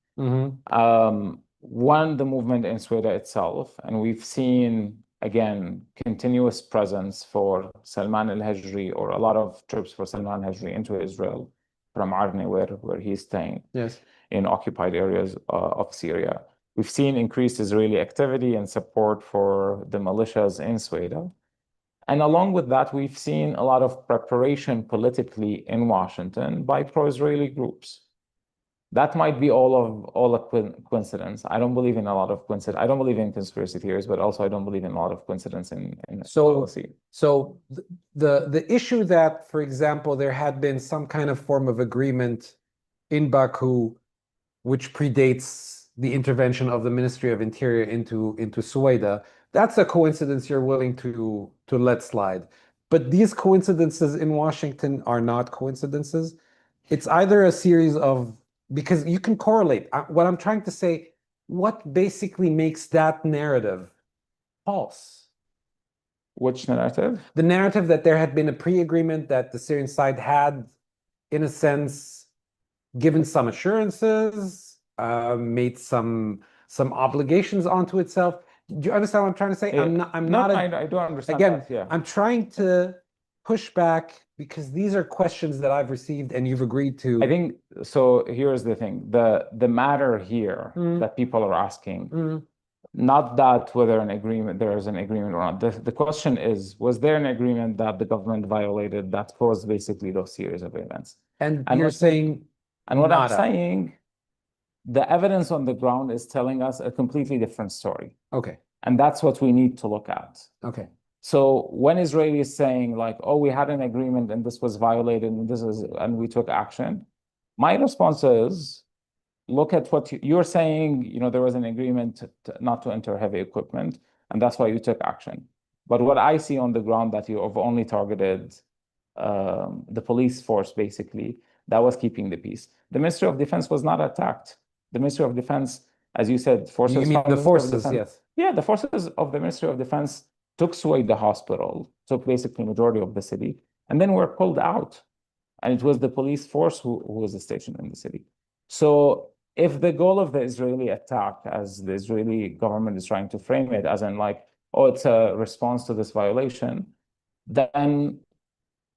One, the movement in Sweden itself, and we've seen, again, continuous presence for Salman al-Hajri, or a lot of troops for Salman al-Hajri into Israel from Arne, where he's staying, yes, in occupied areas of Syria. We've seen increased Israeli activity and support for the militias in Sweden. And along with that, we've seen a lot of preparation politically in Washington by pro-Israeli groups. That might be all a coincidence. I don't believe in a lot of coincidence. I don't believe in conspiracy theories, but also I don't believe in a lot of coincidence in policy. So the issue that, for example, there had been some kind of form of agreement in Baku, which predates the intervention of the Ministry of Interior into Sueda, that's a coincidence you're willing to let slide. But these coincidences in Washington are not coincidences. It's either a series of, because you can correlate. What I'm trying to say, what basically makes that narrative false? Which narrative? The narrative that there had been a pre-agreement, that the Syrian side had, in a sense, given some assurances, made some obligations onto itself. Do you understand what I'm trying to say? Yeah. I do understand. Again, that, yeah. I'm trying to push back because these are questions that I've received and you've agreed to. I think so. Here's the thing: the matter here that people are asking, not that whether there is an agreement or not. The question is, was there an agreement that the government violated that caused basically those series of events? And you're saying, and what I'm saying, the evidence on the ground is telling us a completely different story. Okay. And that's what we need to look at. Okay. So when Israeli is saying like, oh, we had an agreement and this was violated and we took action, my response is, look at what you're saying, there was an agreement not to enter heavy equipment, and that's why you took action. But what I see on the ground, that you have only targeted the police force, basically, that was keeping the peace. The Ministry of Defense was not attacked. The Ministry of Defense, as you said, forces. You mean the forces, yes. Yeah, the forces of the Ministry of Defense took Suwaid hospital, took basically majority of the city, and then were pulled out. And it was the police force who was stationed in the city. So if the goal of the Israeli attack, as the Israeli government is trying to frame it, as in like, oh, it's a response to this violation, then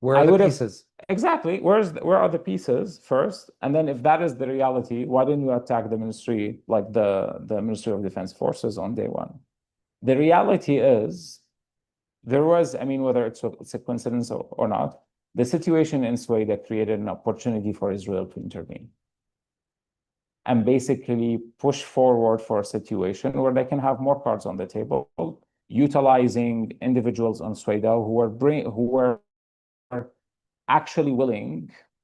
where are the pieces? Exactly. Where are the pieces first? And then if that is the reality, why didn't you attack the ministry, like the Ministry of Defense forces on day one? The reality is there was, whether it's a coincidence or not, the situation in Sweden created an opportunity for Israel to intervene and basically push forward for a situation where they can have more cards on the table, utilizing individuals on Sweden who were actually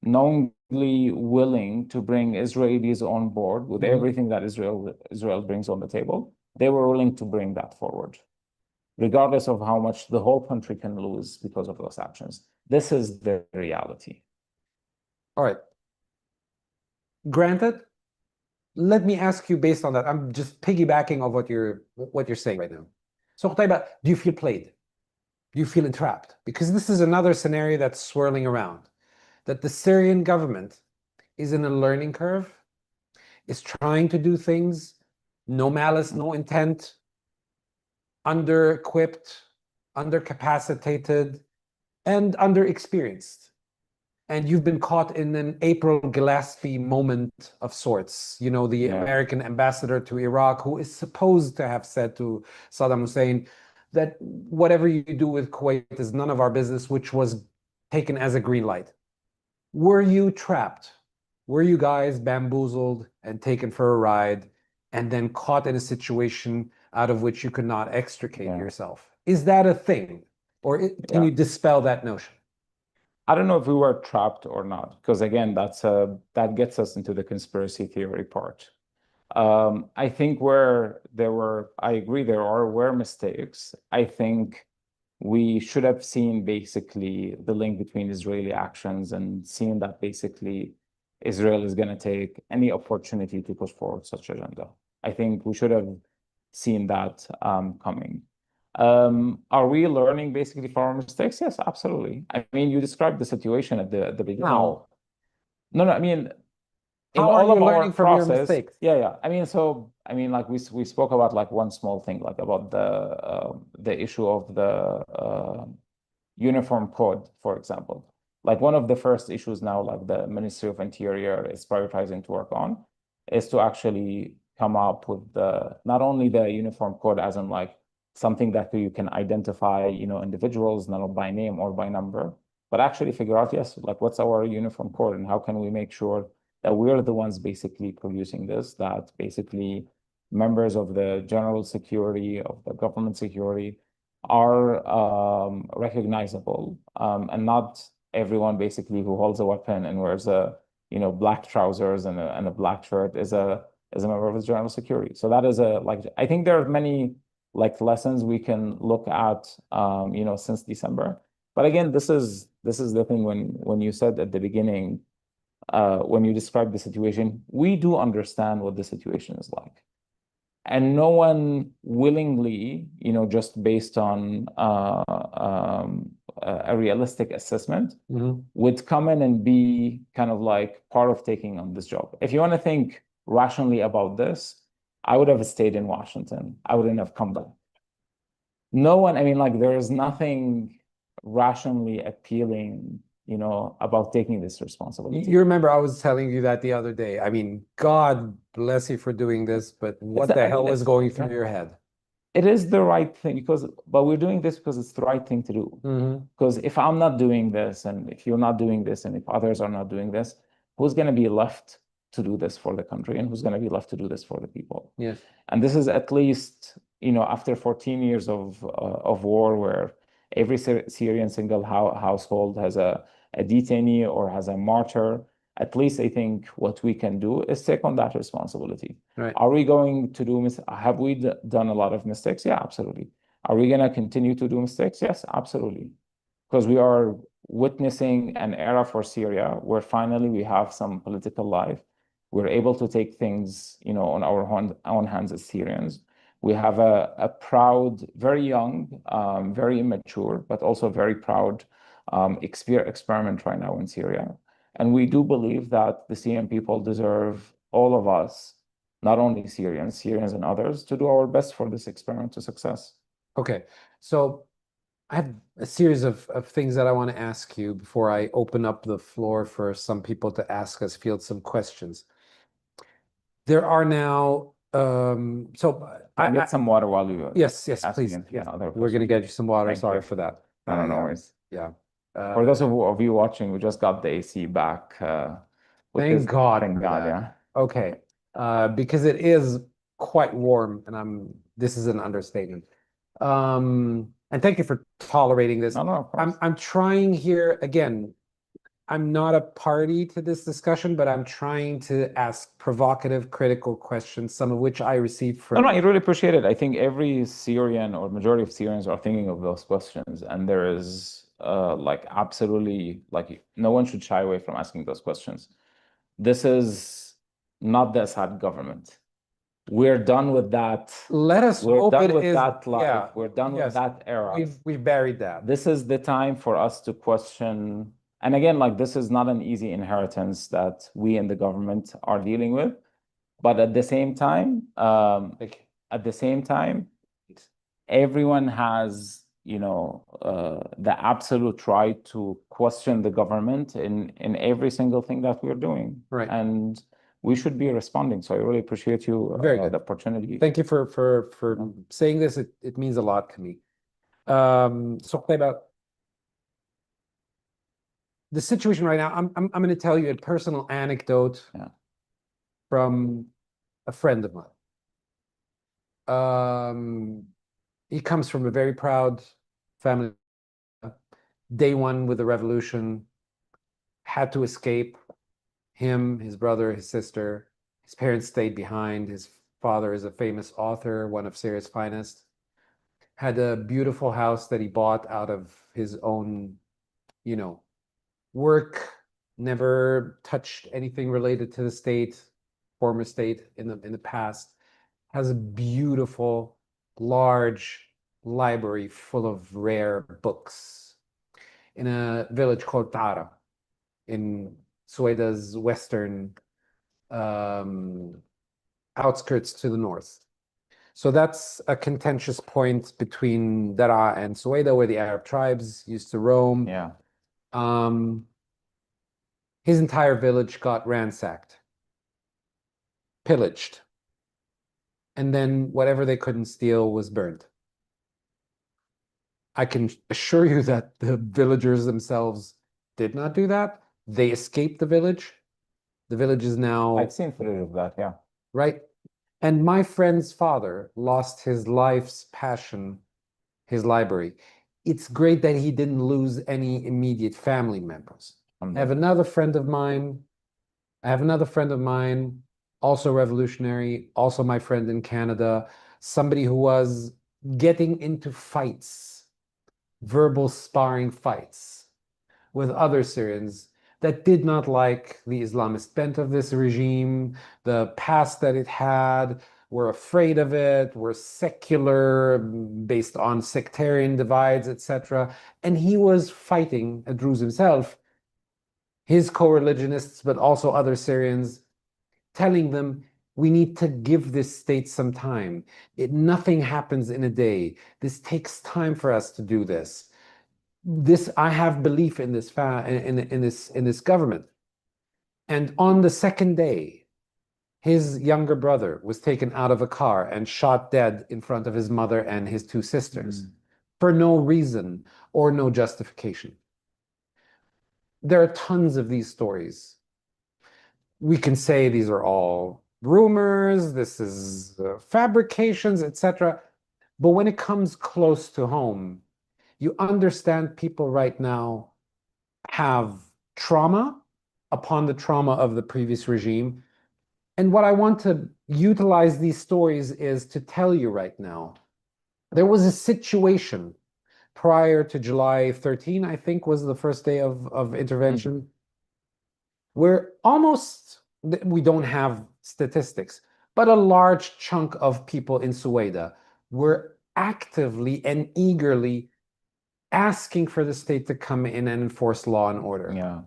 knowingly willing to bring Israelis on board with everything that Israel brings on the table. They were willing to bring that forward. regardless of how much the whole country can lose because of those actions. This is the reality. All right. Granted, let me ask you based on that. I'm just piggybacking of what you're saying right now. So, Qutaiba, do you feel played? Do you feel entrapped? Because this is another scenario that's swirling around, that the Syrian government is in a learning curve, is trying to do things, no malice, no intent, under-equipped, under-capacitated, and under-experienced. And you've been caught in an April Gillespie moment of sorts. You know, the American ambassador to Iraq, who is supposed to have said to Saddam Hussein that whatever you do with Kuwait is none of our business, which was taken as a green light. Were you trapped? Were you guys bamboozled and taken for a ride and then caught in a situation out of which you could not extricate yourself? Is that a thing? Or can you dispel that notion? I don't know if we were trapped or not, because again, that gets us into the conspiracy theory part. I think I agree there were mistakes. I think we should have seen basically the link between Israeli actions and seen that basically Israel is going to take any opportunity to push forward such agenda. I think we should have seen that coming. Are we learning basically from our mistakes? Yes, absolutely. I mean, you described the situation at the beginning. How? No, I mean, in How are all you of our learning from your process, mistakes? yeah. I mean, like we spoke about like one small thing, like about the issue of the uniform code, for example. Like one of the first issues now, like the Ministry of Interior is prioritizing to work on, is to actually come up with not only the uniform code as in like something that you can identify, individuals, not by name or by number, but actually figure out, yes, like what's our uniform code and how can we make sure that we're the ones basically producing this, that basically members of the general security, of the government security are recognizable, and not everyone basically who holds a weapon and wears black trousers and a black shirt is a member of the general security. So that is I think there are many lessons we can look at, since December. But again, this is the thing when you said at the beginning, when you described the situation, we do understand what the situation is like. And no one willingly, just based on a realistic assessment, would come in and be kind of like part of taking on this job. If you want to think rationally about this, I would have stayed in Washington. I wouldn't have come back. No one, I mean, there is nothing rationally appealing, about taking this responsibility. You remember I was telling you that the other day. I mean, God bless you for doing this, but what the hell is going through your head? It is the right thing but we're doing this because it's the right thing to do. Because if I'm not doing this, and if you're not doing this, and if others are not doing this, who's going to be left to do this for the country, and who's going to be left to do this for the people? Yes. And this is at least, after 14 years of war, where every Syrian single household has a detainee or has a martyr. At least I think what we can do is take on that responsibility. Right. Are we going to have we done a lot of mistakes? Yeah, absolutely. Are we going to continue to do mistakes? Yes, absolutely. Because we are witnessing an era for Syria where finally we have some political life. We're able to take things, on our own hands as Syrians. We have a proud, very young, very immature, but also very proud experiment right now in Syria. And we do believe that the Syrian people deserve all of us, not only Syrians and others, to do our best for this experiment to success. Okay, so I have a series of things that I want to ask you before I open up the floor for some people to ask us, field some questions. There are now, I get some water while you. Yes, please. Yeah, we're going to get you some water. Sorry for that. I don't know. Yeah. For those of you watching, we just got the AC back. Thank God. Thank God, yeah. Okay. Because it is quite warm, and this is an understatement. And thank you for tolerating this. No, of course. I'm trying here again. I'm not a party to this discussion, but I'm trying to ask provocative, critical questions, some of which I received from. No, I really appreciate it. I think every Syrian or majority of Syrians are thinking of those questions, and there is like absolutely like no one should shy away from asking those questions. This is not the Assad government. We're done with that. Let us hope done it with is. that life. Yeah, We're done with yes, that era. we've buried that. This is the time for us to question. And again, like this is not an easy inheritance that we in the government are dealing with. But at the same time, everyone has, you know, the absolute right to question the government in every single thing that we're doing. Right. And we should be responding. So I really appreciate you the opportunity. Thank you for saying this. It means a lot to me. So Qutaiba, the situation right now, I'm going to tell you a personal anecdote from a friend of mine. He comes from a very proud family. Day one with the revolution, had to escape. Him, his brother, his sister, his parents stayed behind. His father is a famous author, one of Syria's finest. Had a beautiful house that he bought out of his own, you know, work. Never touched anything related to the state, former state in the past. Has a beautiful, large library full of rare books in a village called Tara in Sueda's western outskirts to the north. So that's a contentious point between Dara and Sueda, where the Arab tribes used to roam. Yeah. His entire village got ransacked, pillaged, and then whatever they couldn't steal was burned. I can assure you that the villagers themselves did not do that. They escaped the village. The village is now... I've seen footage of that, yeah. Right. And my friend's father lost his life's passion, his library. It's great that he didn't lose any immediate family members. I have another friend of mine, also revolutionary, also my friend in Canada, somebody who was getting into fights, verbal sparring fights with other Syrians that did not like the Islamist bent of this regime, the past that it had, were afraid of it, were secular, based on sectarian divides, etc. And he was fighting, a Druze himself, his co-religionists, but also other Syrians, telling them, we need to give this state some time. Nothing happens in a day. This takes time for us to do this. I have belief in this in this government. And on the second day, his younger brother was taken out of a car and shot dead in front of his mother and his two sisters for no reason or no justification. There are tons of these stories. We can say these are all rumors, this is fabrications, etc. But when it comes close to home, you understand people right now have trauma upon the trauma of the previous regime. And what I want to utilize these stories is to tell you right now, there was a situation prior to July 13, I think was the first day of intervention, where almost, we don't have statistics, but a large chunk of people in Sueda were actively and eagerly asking for the state to come in and enforce law and order. Yeah.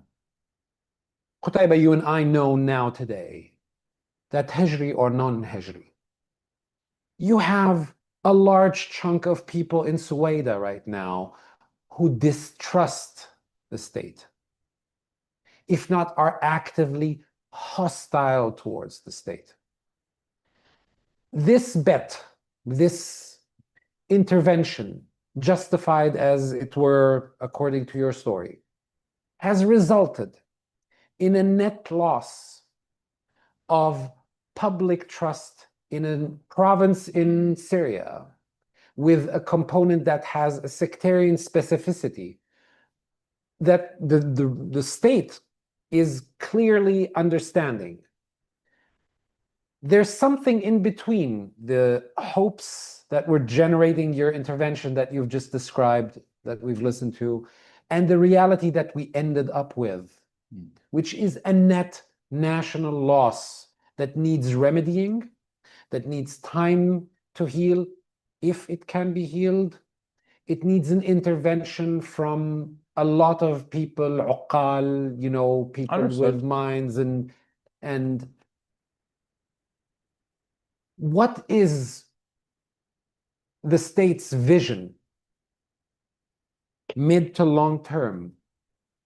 Qutaiba, you and I know now today that Hijri or non-Hijri, you have a large chunk of people in Sueda right now who distrust the state, if not are actively hostile towards the state. This bet, this intervention, justified as it were according to your story, has resulted in a net loss of public trust in a province in Syria with a component that has a sectarian specificity that the state is clearly understanding. There's something in between the hopes that were generating your intervention that you've just described, that we've listened to, and the reality that we ended up with, which is a net national loss that needs remedying, that needs time to heal, if it can be healed. It needs an intervention from a lot of people, uqal, you know, people Understood. with minds, and what is the state's vision, mid to long term,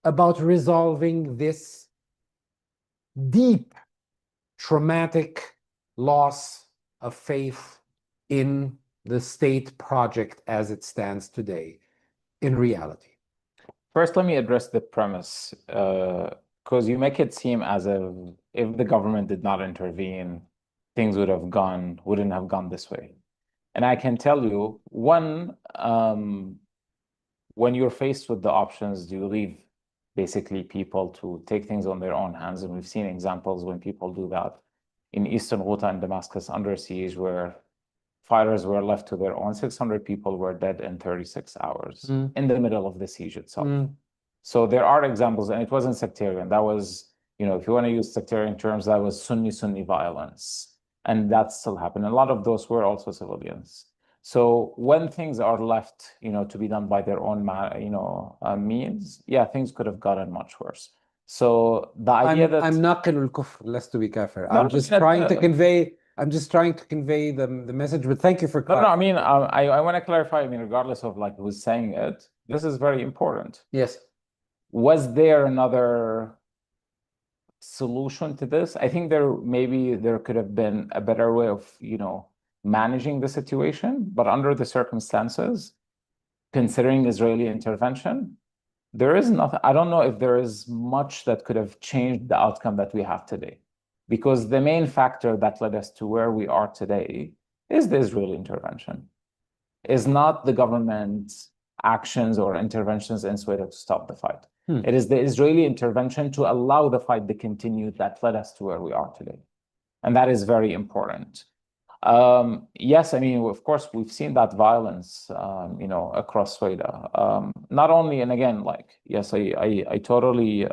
about resolving this deep, traumatic loss of faith in the state project as it stands today, in reality? First, let me address the premise, because you make it seem as if the government did not intervene, things wouldn't have gone this way. And I can tell you, one, when you're faced with the options, do you leave basically people to take things on their own hands? And we've seen examples when people do that in Eastern Ghouta and Damascus under siege, where fighters were left to their own. 600 people were dead in 36 hours in the middle of the siege itself. So there are examples, and it wasn't sectarian. That was, you know, if you want to use sectarian terms, that was Sunni violence. And that still happened. A lot of those were also civilians. So when things are left, you know, to be done by their own, means, yeah, things could have gotten much worse. So the idea that I'm naqilul kufr, lestu bi kafir. No, I'm just trying to convey. I'm just trying to convey the message. But thank you for No, I clarifying. mean, I want to clarify. I mean, regardless of like who's saying it, this is very important. Yes. Was there another solution to this? I think maybe there could have been a better way of, you know, managing the situation, but under the circumstances, considering Israeli intervention, there is nothing. I don't know if there is much that could have changed the outcome that we have today, because the main factor that led us to where we are today is the Israeli intervention, is not the government's actions or interventions in Syria to stop the fight. It is the Israeli intervention to allow the fight to continue that led us to where we are today. And that is very important. Yes, I mean, of course, we've seen that violence, you know, across Syria. Not only, and again, like, yes, I totally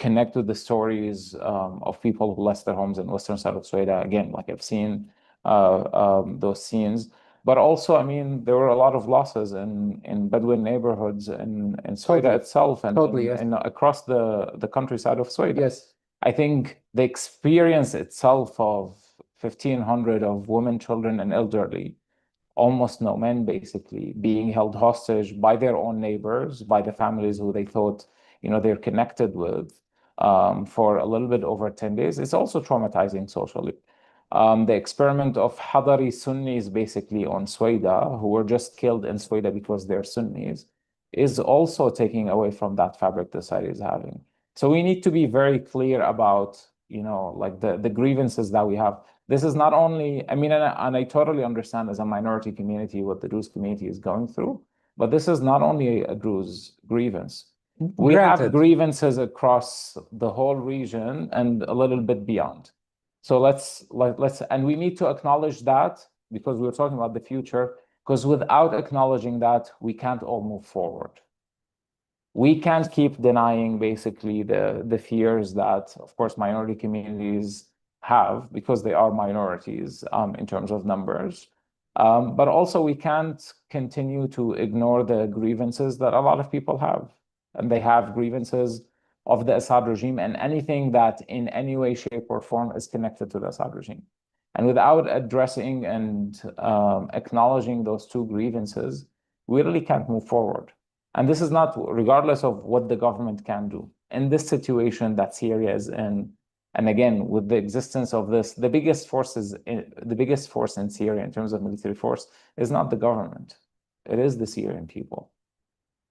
connect with the stories of people who lost their homes in western side of Syria. Again, like I've seen those scenes. But also, I mean, there were a lot of losses in Bedouin neighborhoods in Syria itself and, yes. and across the countryside of Syria. Yes. I think the experience itself of 1,500 of women, children, and elderly, almost no men basically, being held hostage by their own neighbors, by the families who they thought, you know, they're connected with for a little bit over 10 days, it's also traumatizing socially. The experiment of Hadari Sunnis basically on Syria, who were just killed in Syria because they're Sunnis, is also taking away from that fabric the society is having. So we need to be very clear about, you know, like the grievances that we have. This is not only, I mean, and I totally understand as a minority community what the Druze community is going through, but this is not only a Druze grievance. We have grievances across the whole region and a little bit beyond. So let's, and we need to acknowledge that, because we're talking about the future, because without acknowledging that, we can't all move forward. We can't keep denying basically the fears that, of course, minority communities have, because they are minorities in terms of numbers. But also we can't continue to ignore the grievances that a lot of people have. And they have grievances of the Assad regime and anything that in any way, shape, or form is connected to the Assad regime. And without addressing and acknowledging those two grievances, we really can't move forward. And this is not regardless of what the government can do. In this situation that Syria is in, and again, with the existence of this, the biggest force in Syria in terms of military force is not the government. It is the Syrian people.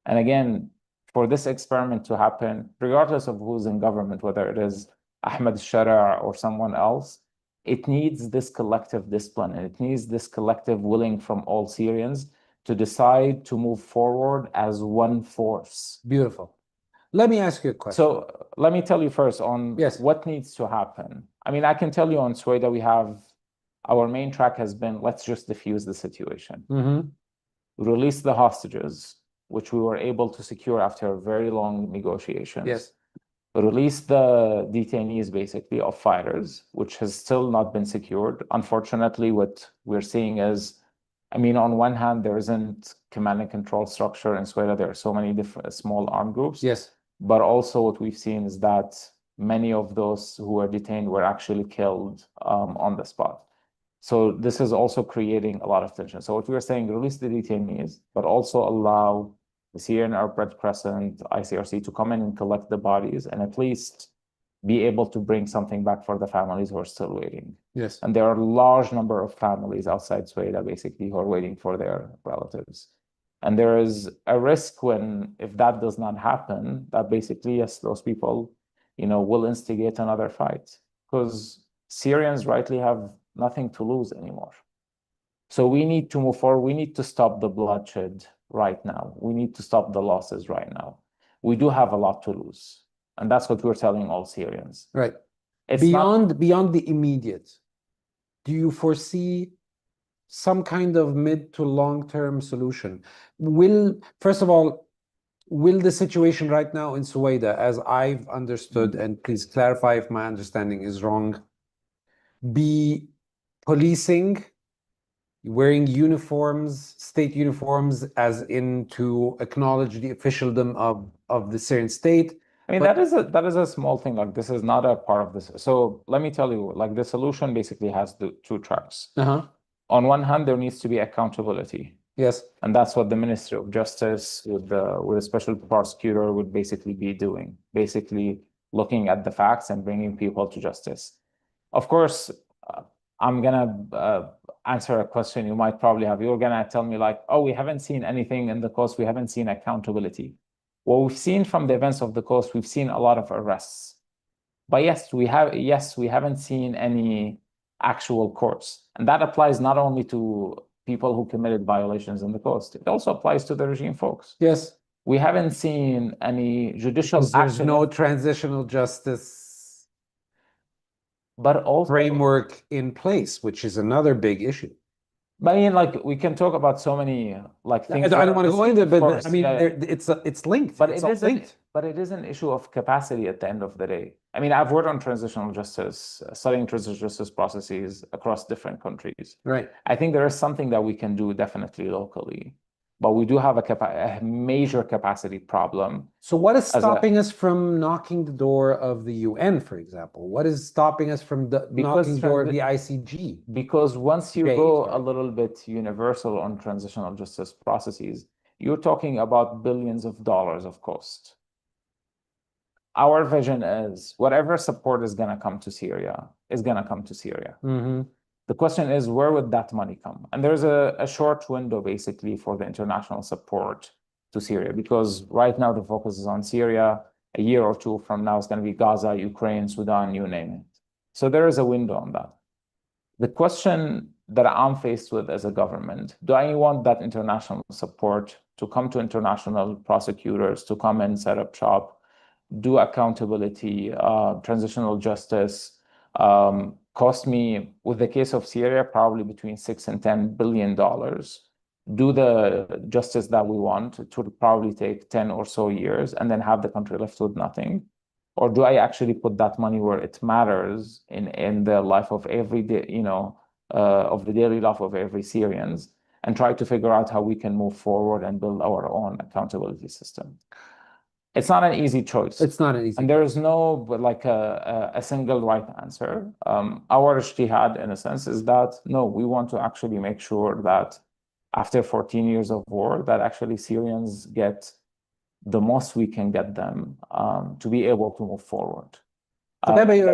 And again, for this experiment to happen, regardless of who's in government, whether it is Ahmed Shara or someone else, it needs this collective discipline, and it needs this collective willing from all Syrians to decide to move forward as one force. Beautiful. Let me ask you a question. So let me tell you first on Yes. what needs to happen. I mean, I can tell you on Syria, we have, our main track has been, let's just diffuse the situation. Release the hostages, which we were able to secure after very long negotiations. Yes. Release the detainees, basically, of fighters, which has still not been secured. Unfortunately, what we're seeing is, I mean, on one hand, there isn't command and control structure in Syria. There are so many different small armed groups. Yes. But also what we've seen is that many of those who were detained were actually killed on the spot. So this is also creating a lot of tension. So what we were saying, release the detainees, but also allow the Syrian Red Crescent, ICRC to come in and collect the bodies and at least be able to bring something back for the families who are still waiting. Yes. And there are a large number of families outside Syria, basically, who are waiting for their relatives. And there is a risk when, if that does not happen, that basically, yes, those people, will instigate another fight, because Syrians rightly have nothing to lose anymore. So we need to move forward. We need to stop the bloodshed right now. We need to stop the losses right now. We do have a lot to lose. And that's what we're telling all Syrians. Right. It's beyond the immediate, do you foresee some kind of mid to long-term solution? First of all, will the situation right now in Suwaida, as I've understood, and please clarify if my understanding is wrong, be policing, wearing uniforms, state uniforms, as in to acknowledge the officialdom of the Syrian state? I mean, that is a small thing. Like, this is not a part of this. So let me tell you, like, the solution basically has the two tracks. On one hand, there needs to be accountability. Yes. And that's what the Ministry of Justice with a special prosecutor would basically be doing, basically looking at the facts and bringing people to justice. Of course, I'm going to answer a question you might probably have. You're going to tell me like, oh, we haven't seen anything in the coast. We haven't seen accountability. What we've seen from the events of the coast, we've seen a lot of arrests. But yes, we haven't seen any actual courts. And that applies not only to people who committed violations in the coast, it also applies to the regime folks. Yes. We haven't seen any judicial action. There's no transitional justice but also framework in place, which is another big issue. But I mean, like, we can talk about so many things. I don't want to go into it, but course, I mean, it's linked. But it's linked. But it is an issue of capacity at the end of the day. I mean, I've worked on transitional justice, studying transitional justice processes across different countries. Right. I think there is something that we can do definitely locally, but we do have a major capacity problem. So what is stopping us from knocking the door of the UN, for example? What is stopping us from knocking the door of the ICG? Because once you go a little bit universal on transitional justice processes, you're talking about billions of dollars of cost. Our vision is whatever support is going to come to Syria is going to come to Syria. The question is, where would that money come? And there's a short window, basically, for the international support to Syria, because right now the focus is on Syria. A year or two from now, it's going to be Gaza, Ukraine, Sudan, you name it. So there is a window on that. The question that I'm faced with as a government, do I want that international support to come to international prosecutors, to come and set up shop, do accountability, transitional justice, cost me, with the case of Syria, probably between $6 and $10 billion. Do the justice that we want. It would probably take 10 or so years, and then have the country left with nothing. Or do I actually put that money where it matters in the life of every day, of the daily life of every Syrians, and try to figure out how we can move forward and build our own accountability system? It's not an easy choice. It's not an easy. And there is no like a single right answer. Our ijtihad, in a sense, is that no, we want to actually make sure that after 14 years of war, that actually Syrians get the most we can get them to be able to move forward.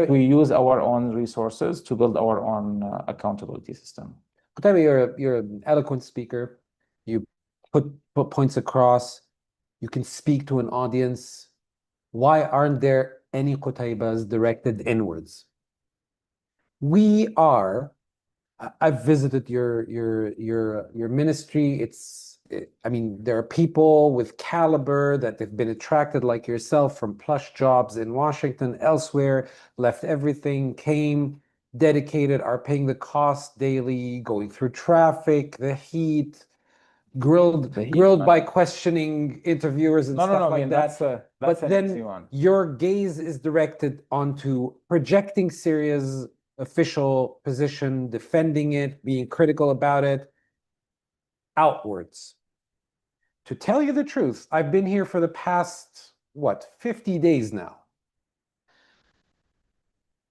We use our own resources to build our own accountability system. Qutaiba, you're an eloquent speaker. You put points across. You can speak to an audience. Why aren't there any Qutaibas directed inwards? I've visited your ministry. It's I mean, there are people with caliber that have been attracted like yourself from plush jobs in Washington, elsewhere, left everything, came, dedicated, are paying the cost daily, going through traffic, the heat, grilled by questioning interviewers and stuff like that. That's but then your gaze is directed onto projecting Syria's official position, defending it, being critical about it, outwards. To tell you the truth, I've been here for the past, 50 days now.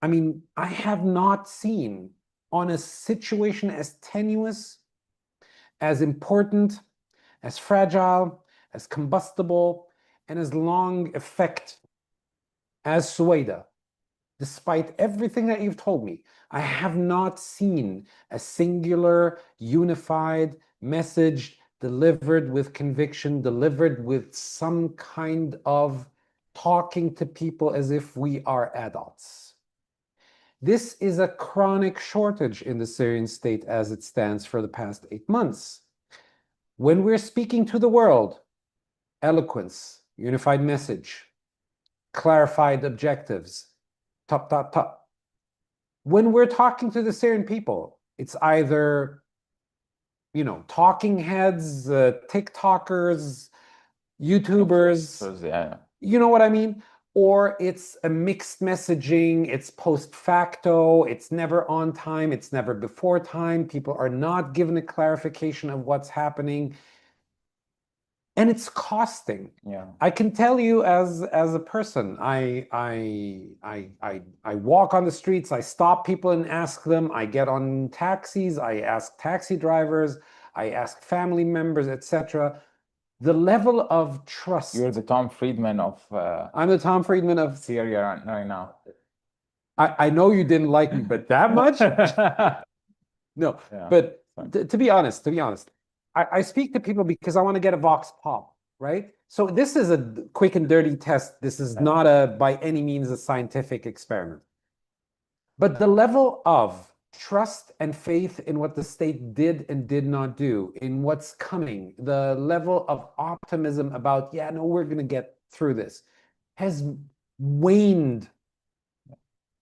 I mean, I have not seen on a situation as tenuous, as important, as fragile, as combustible, and as long effect as Suwaida. Despite everything that you've told me, I have not seen a singular, unified message delivered with conviction, delivered with some kind of talking to people as if we are adults. This is a chronic shortage in the Syrian state as it stands for the past 8 months. When we're speaking to the world, eloquence, unified message, clarified objectives, top. When we're talking to the Syrian people, it's either, talking heads, TikTokers, YouTubers, you know what I mean? Or it's a mixed messaging, it's post facto, it's never on time, it's never before time. People are not given a clarification of what's happening. And it's costing. Yeah. I can tell you as a person, I walk on the streets, I stop people and ask them, I get on taxis, I ask taxi drivers, I ask family members, etc. The level of trust. You're the Tom Friedman of I'm the Tom Friedman of Syria right now. I know you didn't like me, but that much? No. Yeah. But to be honest, I speak to people because I want to get a vox pop, right? So this is a quick and dirty test. This is not by any means a scientific experiment. But the level of trust and faith in what the state did and did not do, in what's coming, the level of optimism about, we're going to get through this, has waned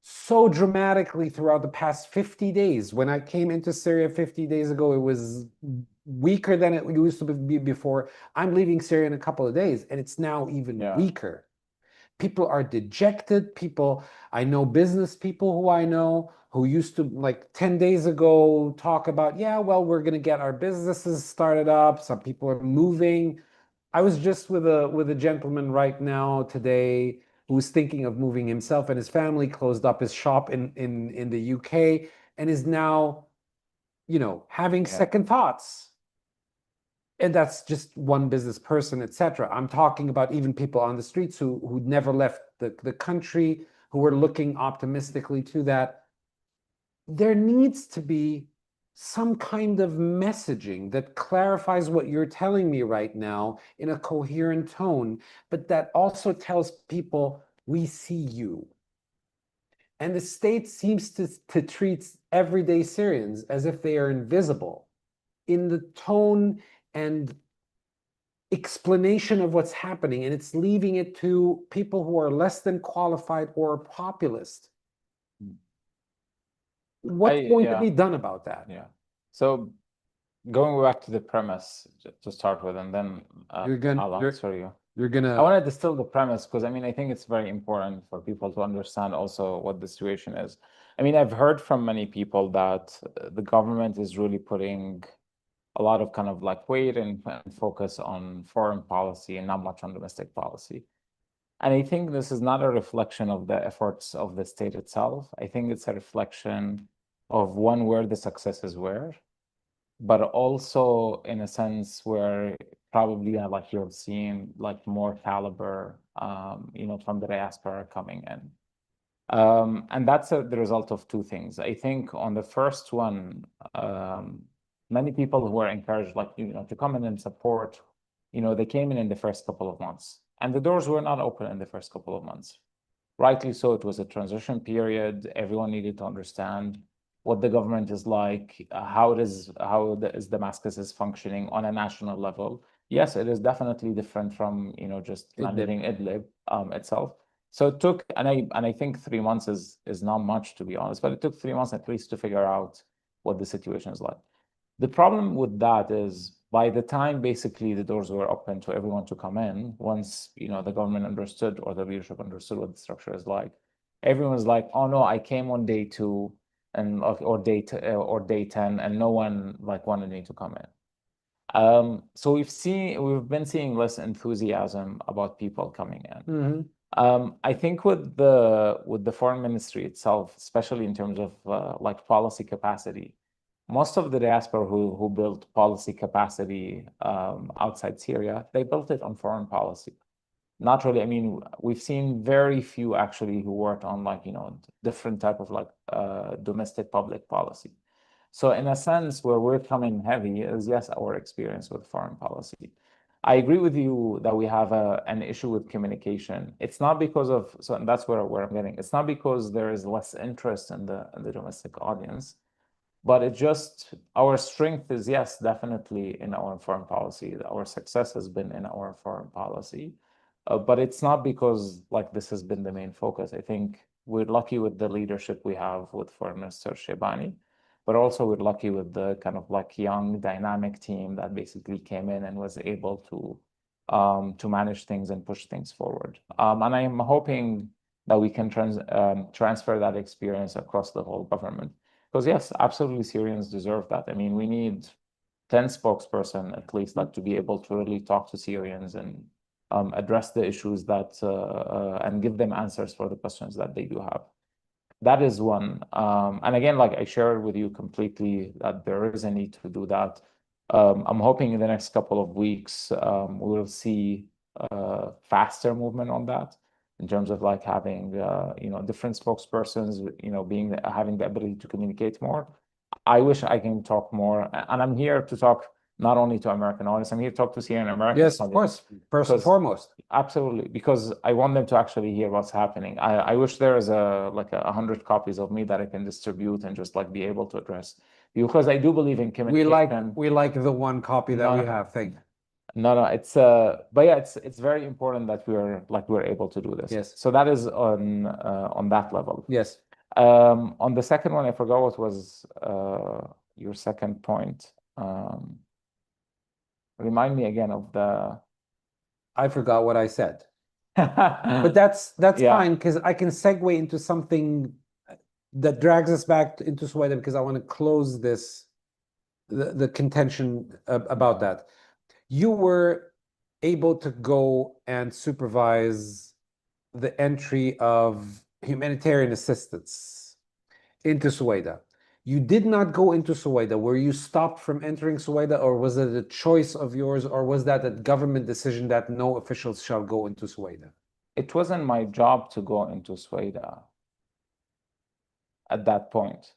so dramatically throughout the past 50 days. When I came into Syria 50 days ago, it was weaker than it used to be before. I'm leaving Syria in a couple of days, and it's now even weaker. People are dejected. I know business people who I know who used to, like 10 days ago, talk about, we're going to get our businesses started up. Some people are moving. I was just with a gentleman right now today who's thinking of moving himself and his family, closed up his shop in the UK, and is now, having second thoughts. And that's just one business person, etc. I'm talking about even people on the streets who never left the country, who were looking optimistically to that. There needs to be some kind of messaging that clarifies what you're telling me right now in a coherent tone, but that also tells people, we see you. And the state seems to treat everyday Syrians as if they are invisible in the tone and explanation of what's happening, and it's leaving it to people who are less than qualified or populist. What's going to be done about that? Yeah. So going back to the premise to start with, and then I'll answer you. I want to distill the premise because I think it's very important for people to understand also what the situation is. I've heard from many people that the government is really putting a lot of kind of like weight and focus on foreign policy and not much on domestic policy. And I think this is not a reflection of the efforts of the state itself. I think it's a reflection of one, where the successes were, but also in a sense where probably like you're seeing like more caliber, from the diaspora coming in. And that's the result of two things. I think on the first one, many people who were encouraged, to come in and support, they came in the first couple of months, and the doors were not open in the first couple of months. Rightly so, it was a transition period. Everyone needed to understand what the government is like, how is Damascus is functioning on a national level. Yes, it is definitely different from, you know, just managing Idlib itself. So it took, and I think 3 months is not much, to be honest, but it took 3 months at least to figure out what the situation is like. The problem with that is by the time basically the doors were open to everyone to come in, once, you know, the government understood or the leadership understood what the structure is like, everyone was like, oh no, I came on day 2 and or day 10, and no one like wanted me to come in. So we've been seeing less enthusiasm about people coming in. I think with the foreign ministry itself, especially in terms of like policy capacity, most of the diaspora who built policy capacity outside Syria, they built it on foreign policy. Not really. I mean, we've seen very few actually who worked on like, you know, different type of like domestic public policy. So in a sense, where we're coming heavy is, yes, our experience with foreign policy. I agree with you that we have an issue with communication. It's not because of, so that's where I'm getting. It's not because there is less interest in the domestic audience, but it just, our strength is, yes, definitely in our foreign policy. Our success has been in our foreign policy. But it's not because like this has been the main focus. I think we're lucky with the leadership we have with Foreign Minister Shebani, but also we're lucky with the kind of like young dynamic team that basically came in and was able to manage things and push things forward. And I'm hoping that we can transfer that experience across the whole government. Because yes, absolutely, Syrians deserve that. I mean, we need 10 spokesperson at least, like to be able to really talk to Syrians and address the issues that and give them answers for the questions that they do have. That is one. And again, like I share with you completely that there is a need to do that. I'm hoping in the next couple of weeks we will see faster movement on that in terms of like having you know, different spokespersons, you know, having the ability to communicate more. I wish I can talk more, and I'm here to talk not only to American audience, I'm here to talk to Syrian Americans. Yes, of course, first and foremost. Absolutely, because I want them to actually hear what's happening. I wish there is like 100 copies of me that I can distribute and just like be able to address, because I do believe in communication. We like the one copy that we have. Thank you. No, it's but yeah, it's very important that we're able to do this. Yes. So that is on that level. Yes. On the second one, I forgot what was your second point. Remind me again of the. I forgot what I said. But that's yeah, fine, because I can segue into something that drags us back into Sweden, because I want to close this the contention about that. You were able to go and supervise the entry of humanitarian assistance into Syria. You did not go into Syria. Were you stopped from entering Syria, or was it a choice of yours, or was that a government decision that no officials shall go into Syria? It wasn't my job to go into Syria at that point.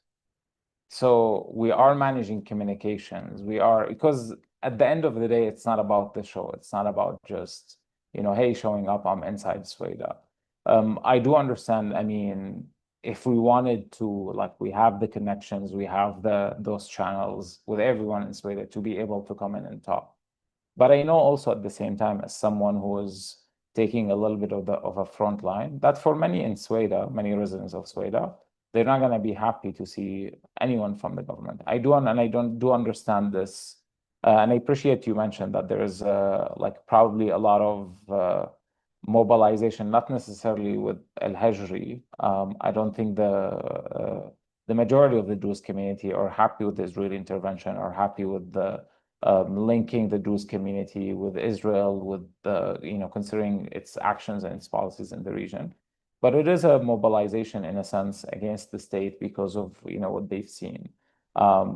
So we are managing communications. Because at the end of the day, it's not about the show. It's not about just, you know, hey, showing up, I'm inside Syria. I do understand, I mean, if we wanted to, like, we have the connections, we have those channels with everyone in Syria to be able to come in and talk. But I know also at the same time, as someone who is taking a little bit of a front line, that for many in Syria, many residents of Syria, they're not going to be happy to see anyone from the government. I do understand this. And I appreciate you mentioned that there is like probably a lot of mobilization, not necessarily with Al-Hajri. I don't think the majority of the Druze community are happy with the Israeli intervention, or happy with the linking the Druze community with Israel, with the, you know, considering its actions and its policies in the region. But it is a mobilization in a sense against the state because of, you know, what they've seen.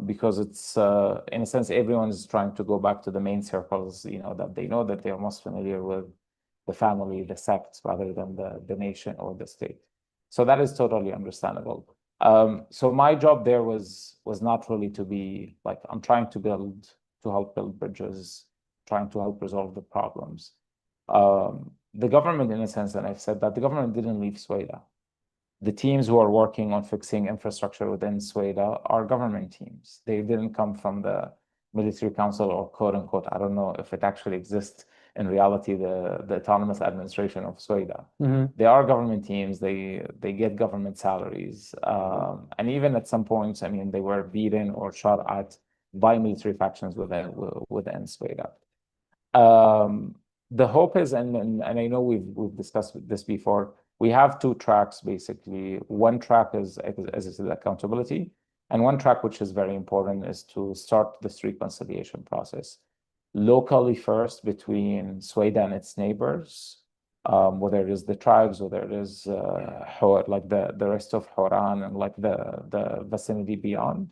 Because it's in a sense everyone is trying to go back to the main circles, you know, that they know, that they are most familiar with, the family, the sects, rather than the nation or the state. So that is totally understandable. So my job there was not really to be like, I'm trying to help build bridges, trying to help resolve the problems. The government, in a sense, and I've said that the government didn't leave Syria. the teams who are working on fixing infrastructure within Syria are government teams. They didn't come from the military council or quote unquote, I don't know if it actually exists in reality, the autonomous administration of Syria. They are government teams. They get government salaries. And even at some points, I mean, they were beaten or shot at by military factions within Syria. The hope is, and I know we've discussed this before, we have two tracks basically. One track is, as I said, accountability, and one track which is very important is to start this reconciliation process locally first between Syria and its neighbors, whether it is the tribes, whether it is like the rest of Horan and like the vicinity beyond.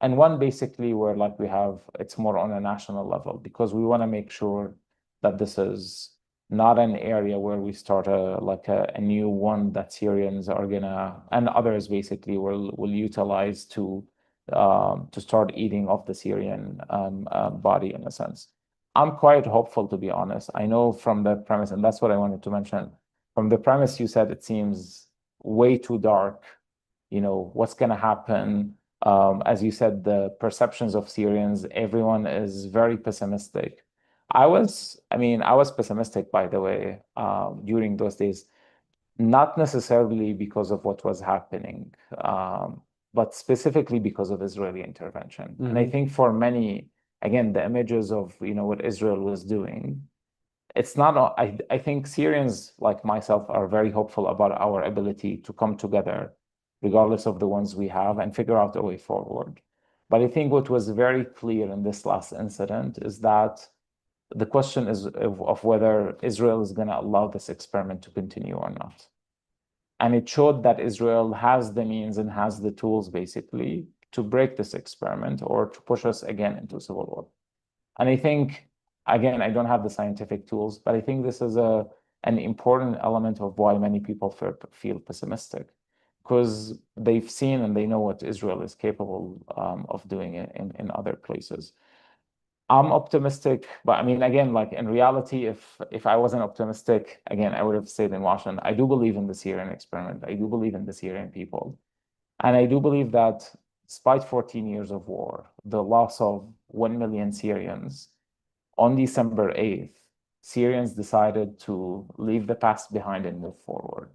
And one basically where like we have, it's more on a national level, because we want to make sure that this is not an area where we start a new one that Syrians are gonna, and others basically will utilize to start eating off the Syrian body in a sense. I'm quite hopeful, to be honest. I know from the premise, and that's what I wanted to mention, from the premise you said, it seems way too dark. You know, what's gonna happen? As you said, the perceptions of Syrians, everyone is very pessimistic. I was pessimistic, by the way, during those days, not necessarily because of what was happening, but specifically because of Israeli intervention. And I think for many, again, the images of, you know, what Israel was doing, it's not, I think Syrians like myself are very hopeful about our ability to come together, regardless of the ones we have, and figure out a way forward. But I think what was very clear in this last incident is that the question is of whether Israel is going to allow this experiment to continue or not. And it showed that Israel has the means and has the tools, basically, to break this experiment or to push us again into civil war. And I think, again, I don't have the scientific tools, but I think this is an important element of why many people feel pessimistic, because they've seen and they know what Israel is capable of doing in other places. I'm optimistic, but I mean, again, like in reality, if I wasn't optimistic, again, I would have stayed in Washington. I do believe in the Syrian experiment. I do believe in the Syrian people. And I do believe that despite 14 years of war, the loss of 1 million Syrians, on December 8th, Syrians decided to leave the past behind and move forward,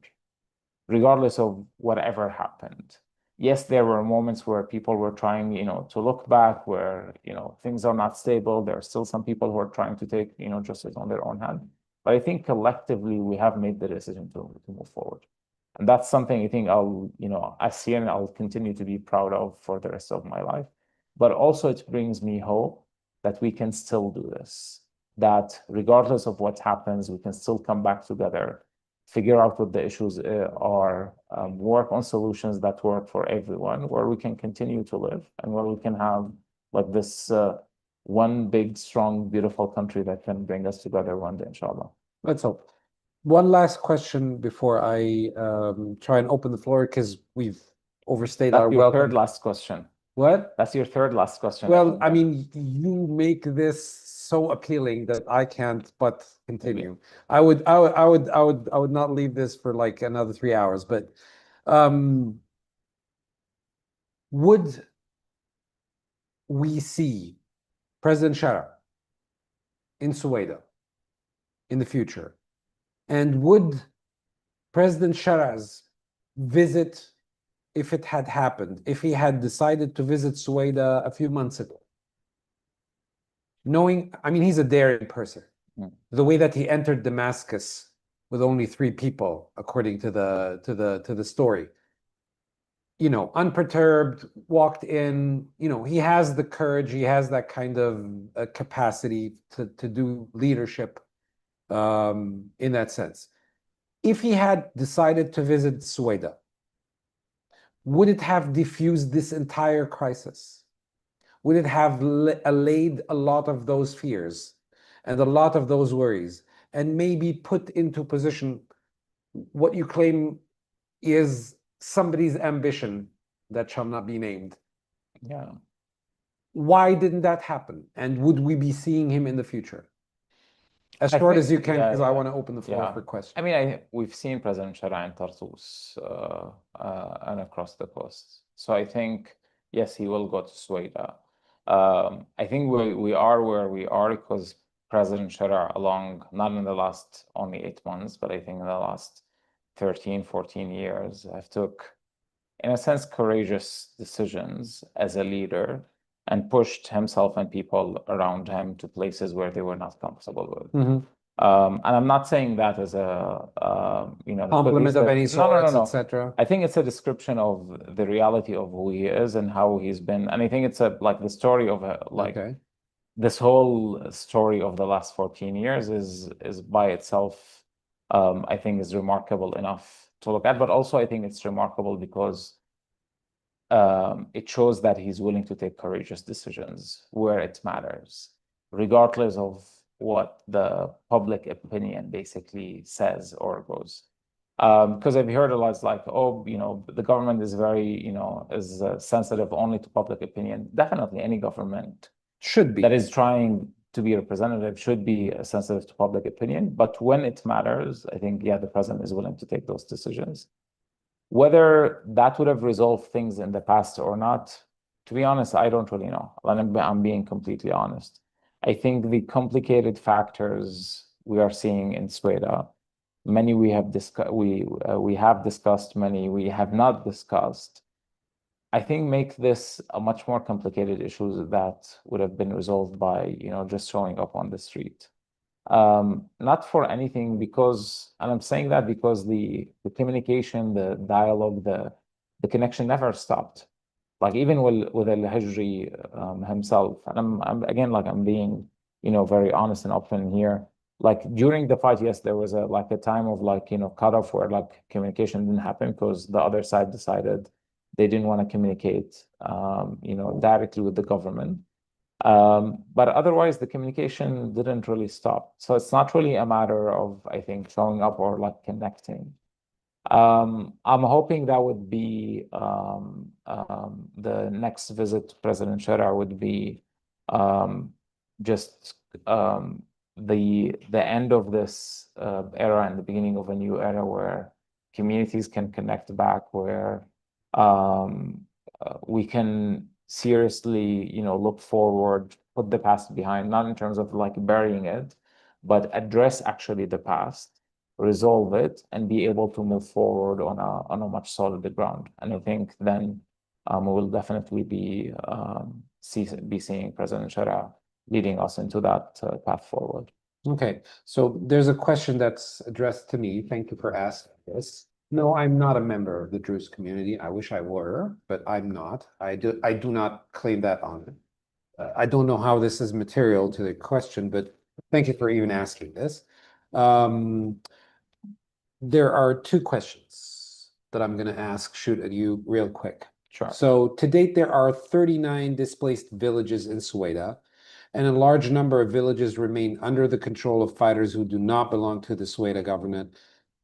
regardless of whatever happened. Yes, there were moments where people were trying, you know, to look back where, you know, things are not stable. There are still some people who are trying to take, you know, justice on their own hand. But I think collectively we have made the decision to move forward. And that's something I think I'll, you know, as Syrian, I'll continue to be proud of for the rest of my life. But also it brings me hope that we can still do this, that regardless of what happens, we can still come back together, figure out what the issues are, work on solutions that work for everyone, where we can continue to live and where we can have like this one big, strong, beautiful country that can bring us together one day, inshallah. Let's hope. One last question before I try and open the floor, because we've overstayed our welcome. That's your third last question. What? That's your third last question. Well, I mean, you make this so appealing that I can't but continue. I would not leave this for like another 3 hours, but would we see President Shara in Soweto in the future? And would President Shara's visit, if it had happened, if he had decided to visit Soweto a few months ago, knowing, I mean, he's a daring person. The way that he entered Damascus with only 3 people, according to the story, you know, unperturbed, walked in, you know, he has the courage, he has that kind of capacity to do leadership in that sense. If he had decided to visit Soweto, would it have diffused this entire crisis? Would it have allayed a lot of those fears and a lot of those worries, and maybe put into position what you claim is somebody's ambition that shall not be named? Yeah. Why didn't that happen? And would we be seeing him in the future? As short as you can, because I want to open the floor for questions. I mean, we've seen President Sharia in Tartus and across the coast. So I think, yes, he will go to Syria. I think we are where we are because President Sharia, not in the last only 8 months, but I think in the last 13, 14 years, have took, in a sense, courageous decisions as a leader and pushed himself and people around him to places where they were not comfortable with. Mm-hmm. And I'm not saying that as a compliment of any sort, no. etc. I think it's a description of the reality of who he is and how he's been. And I think it's like the story of this whole story of the last 14 years is by itself, I think, is remarkable enough to look at. But also, I think it's remarkable because it shows that he's willing to take courageous decisions where it matters, regardless of what the public opinion basically says or goes. Because I've heard a lot like, oh, the government is very, is sensitive only to public opinion. Definitely any government should be, that is trying to be representative should be sensitive to public opinion. But when it matters, I think, the president is willing to take those decisions. Whether that would have resolved things in the past or not, to be honest, I don't really know. I'm being completely honest. I think the complicated factors we are seeing in Syria, many we have discussed, many we have not discussed, I think make this a much more complicated issue that would have been resolved by, just showing up on the street. Not for anything because, and I'm saying that because the communication, the dialogue, the connection never stopped. Like even with Al-Hajri himself, and I'm being, very honest and open here. Like during the fight, yes, there was a time of cutoff where communication didn't happen because the other side decided they didn't want to communicate, directly with the government. But otherwise, the communication didn't really stop. So it's not really a matter of, I think, showing up or connecting. I'm hoping that would be the next visit to President Sharia would be just the end of this era and the beginning of a new era where communities can connect back, where we can seriously, look forward, put the past behind, not in terms of burying it, but address actually the past, resolve it, and be able to move forward on a much solid ground. And I think then we will definitely be seeing President Sharia leading us into that path forward. Okay, so there's a question that's addressed to me. Thank you for asking this. No, I'm not a member of the Druze community. I wish I were, but I'm not. I do not claim that honor. I don't know how this is material to the question, but thank you for even asking this. There are 2 questions that I'm going to shoot at you real quick. Sure. So to date, there are 39 displaced villages in Syria, and a large number of villages remain under the control of fighters who do not belong to the Syria government,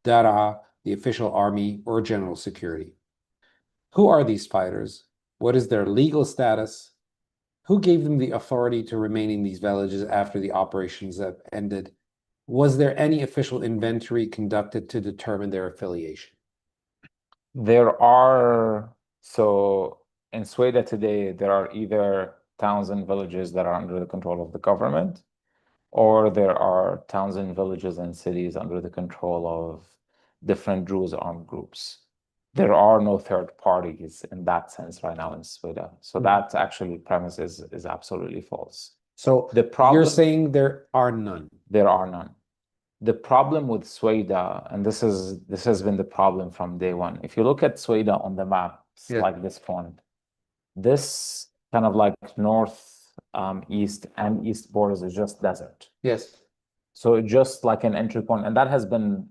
Daraa, the official army, or general security. Who are these fighters? What is their legal status? Who gave them the authority to remain in these villages after the operations have ended? Was there any official inventory conducted to determine their affiliation? So in Syria today, there are either towns and villages that are under the control of the government, or there are towns and villages and cities under the control of different Druze armed groups. There are no third parties in that sense right now in Syria. So that actually premise is absolutely false. So you're saying there are none? There are none. The problem with Syria, and this has been the problem from day one. If you look at Syria on the map, like this point, this kind of north, east, and east borders is just desert. Yes. So just like an entry point, and that has been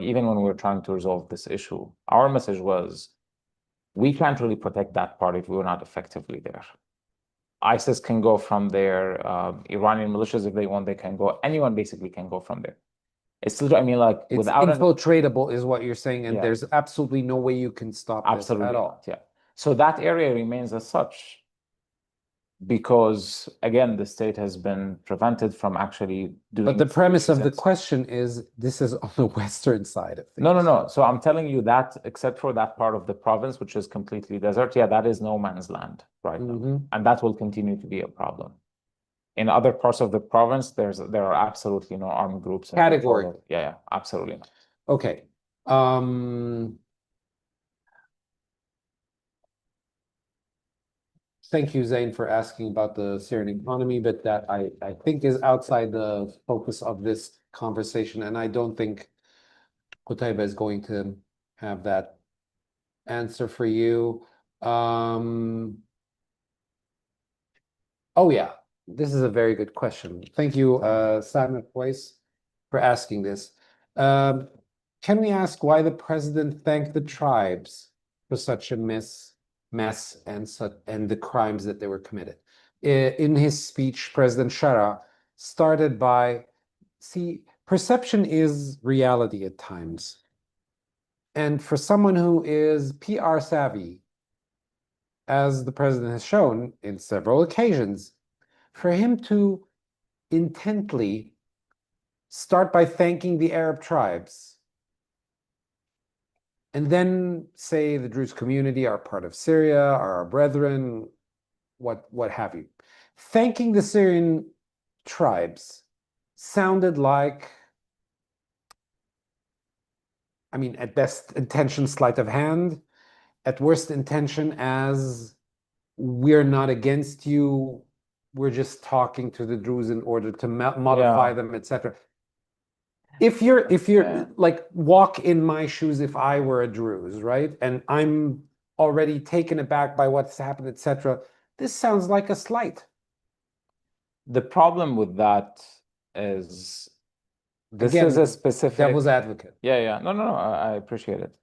even when we were trying to resolve this issue, our message was, we can't really protect that part if we were not effectively there. ISIS can go from there. Iranian militias, if they want, they can go. Anyone basically can go from there. It's still, it's without infiltratable is what you're saying, and there's absolutely no way you can stop this at all. Yeah. So that area remains as such. because again, the state has been prevented from actually doing. But the premise of the question is this is on the western side of things. No. So I'm telling you that except for that part of the province, which is completely desert, yeah, that is no man's land right now. And that will continue to be a problem. In other parts of the province, there are absolutely no armed groups. Category. Yeah, absolutely not. Okay. Thank you, Zain, for asking about the Syrian economy, but that I think is outside the focus of this conversation, and I don't think Qutaiba is going to have that answer for you. Oh yeah, this is a very good question. Thank you, Sam Weiss, for asking this. Can we ask why the president thanked the tribes for such a mess and the crimes that they were committed? In his speech, President Shara started by, see, perception is reality at times. And for someone who is PR savvy, as the president has shown in several occasions, for him to intently start by thanking the Arab tribes and then say the Druze community are part of Syria, are our brethren, what have you. Thanking the Syrian tribes sounded like, I mean, at best intention, sleight of hand, at worst intention as we're not against you, we're just talking to the Druze in order to modify them, etc. If you're like, walk in my shoes if I were a Druze, right? And I'm already taken aback by what's happened, etc. This sounds like a slight. The problem with that is this is a specific devil's advocate. Yeah. No, I appreciate it.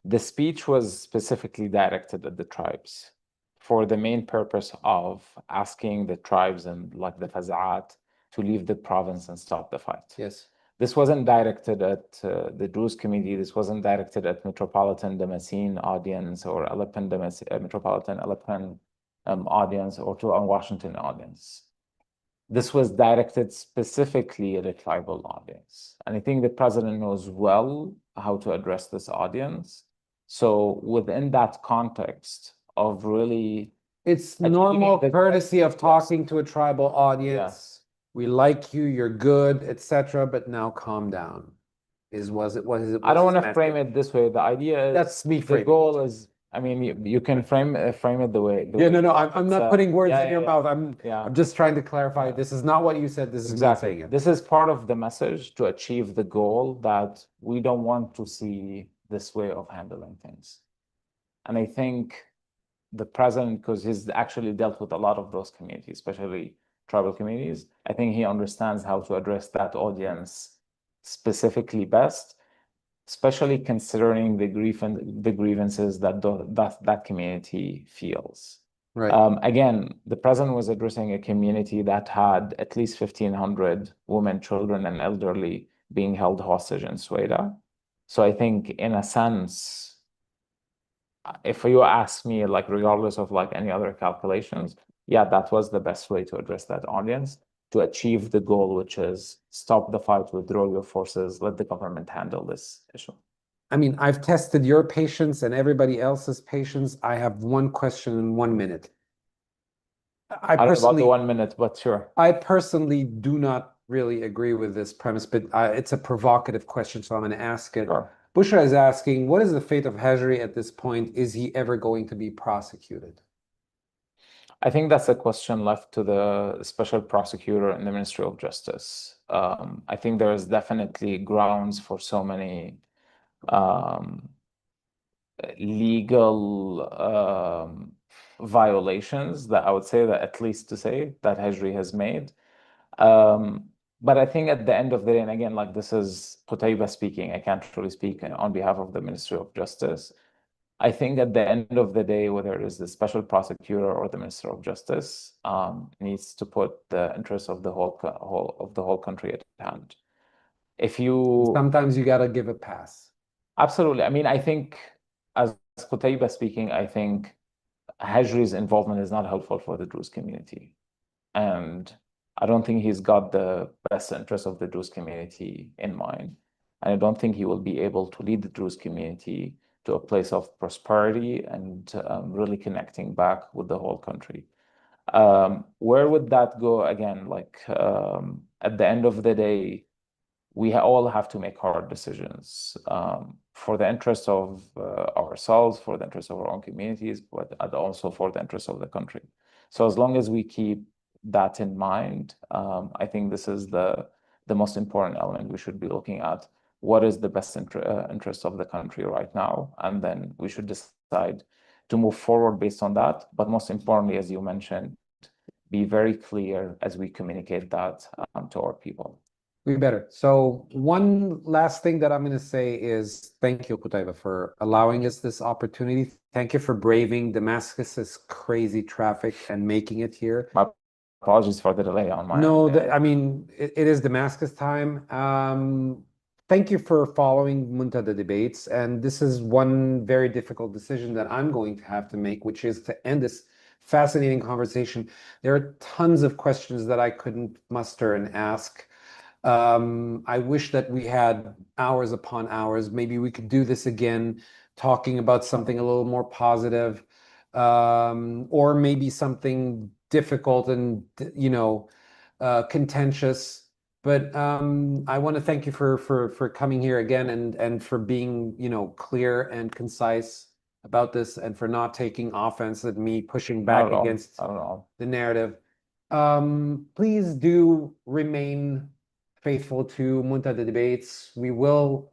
The speech was specifically directed at the tribes for the main purpose of asking the tribes and like the Faza'at to leave the province and stop the fight. Yes. This wasn't directed at the Druze community. This wasn't directed at Metropolitan Damascene audience or Metropolitan Alepan audience or to a Washington audience. This was directed specifically at a tribal audience. And I think the president knows well how to address this audience. So within that context of really... It's normal courtesy of talking to a tribal audience. We like you, you're good, etc. But now calm down. Was it? I don't want to frame it this way. The idea is that's me. The goal is, I mean, you can frame it the way. No. I'm not putting words in your mouth. I'm just trying to clarify. This is not what you said. This is me saying it. This is part of the message to achieve the goal that we don't want to see this way of handling things. And I think the president, because he's actually dealt with a lot of those communities, especially tribal communities, I think he understands how to address that audience specifically best, especially considering the grievances that that community feels. Right. Again, the president was addressing a community that had at least 1,500 women, children, and elderly being held hostage in Syria. So I think, in a sense, if you ask me, like, regardless of like any other calculations, yeah, that was the best way to address that audience to achieve the goal, which is stop the fight, withdraw your forces, let the government handle this issue. I mean, I've tested your patience and everybody else's patience. I have one question in 1 minute. I don't know about the 1 minute, but sure. I personally do not really agree with this premise, but it's a provocative question, so I'm going to ask it. Sure. Bushra is asking, what is the fate of Hajri at this point? Is he ever going to be prosecuted? I think that's a question left to the special prosecutor in the Ministry of Justice. I think there is definitely grounds for so many legal violations that I would say that, at least to say, that Hajri has made. But I think at the end of the day, and again, like, this is Qutaiba speaking, I can't really speak on behalf of the Ministry of Justice. I think at the end of the day, whether it is the special prosecutor or the Minister of Justice, needs to put the interests of the whole country at hand. Sometimes you gotta give a pass. Absolutely. I mean, I think, as Qutaiba speaking, I think Hajri's involvement is not helpful for the Druze community. And I don't think he's got the best interest of the Druze community in mind. And I don't think he will be able to lead the Druze community to a place of prosperity and really connecting back with the whole country. Where would that go again? Like at the end of the day, we all have to make hard decisions for the interest of ourselves, for the interest of our own communities, but also for the interest of the country. So as long as we keep that in mind, I think this is the most important element we should be looking at. What is the best interest of the country right now? And then we should decide to move forward based on that. But most importantly, as you mentioned, be very clear as we communicate that to our people. We better. So one last thing that I'm going to say is thank you, Qutaiba, for allowing us this opportunity. Thank you for braving Damascus's crazy traffic and making it here. My apologies for the delay on my No, end. I mean, it is Damascus time. Thank you for following Mountada Debates. And this is one very difficult decision that I'm going to have to make, which is to end this fascinating conversation. There are tons of questions that I couldn't muster and ask. I wish that we had hours upon hours. Maybe we could do this again, talking about something a little more positive, or maybe something difficult and, you know, contentious. But I want to thank you for coming here again and for being, you know, clear and concise about this, and for not taking offense at me pushing back against the narrative. Please do remain faithful to Mountada Debates. We will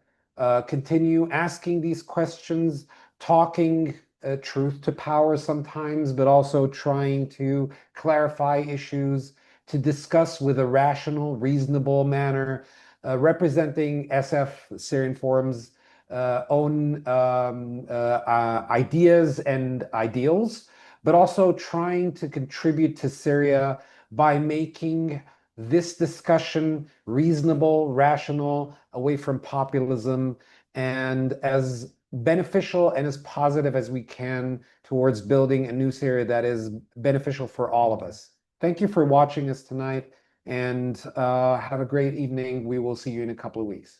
continue asking these questions, talking truth to power sometimes, but also trying to clarify issues, to discuss with a rational, reasonable manner, representing SF, Syrian Forum's own ideas and ideals, but also trying to contribute to Syria by making this discussion reasonable, rational, away from populism, and as beneficial and as positive as we can towards building a new Syria that is beneficial for all of us. Thank you for watching us tonight, and have a great evening. We will see you in a couple of weeks.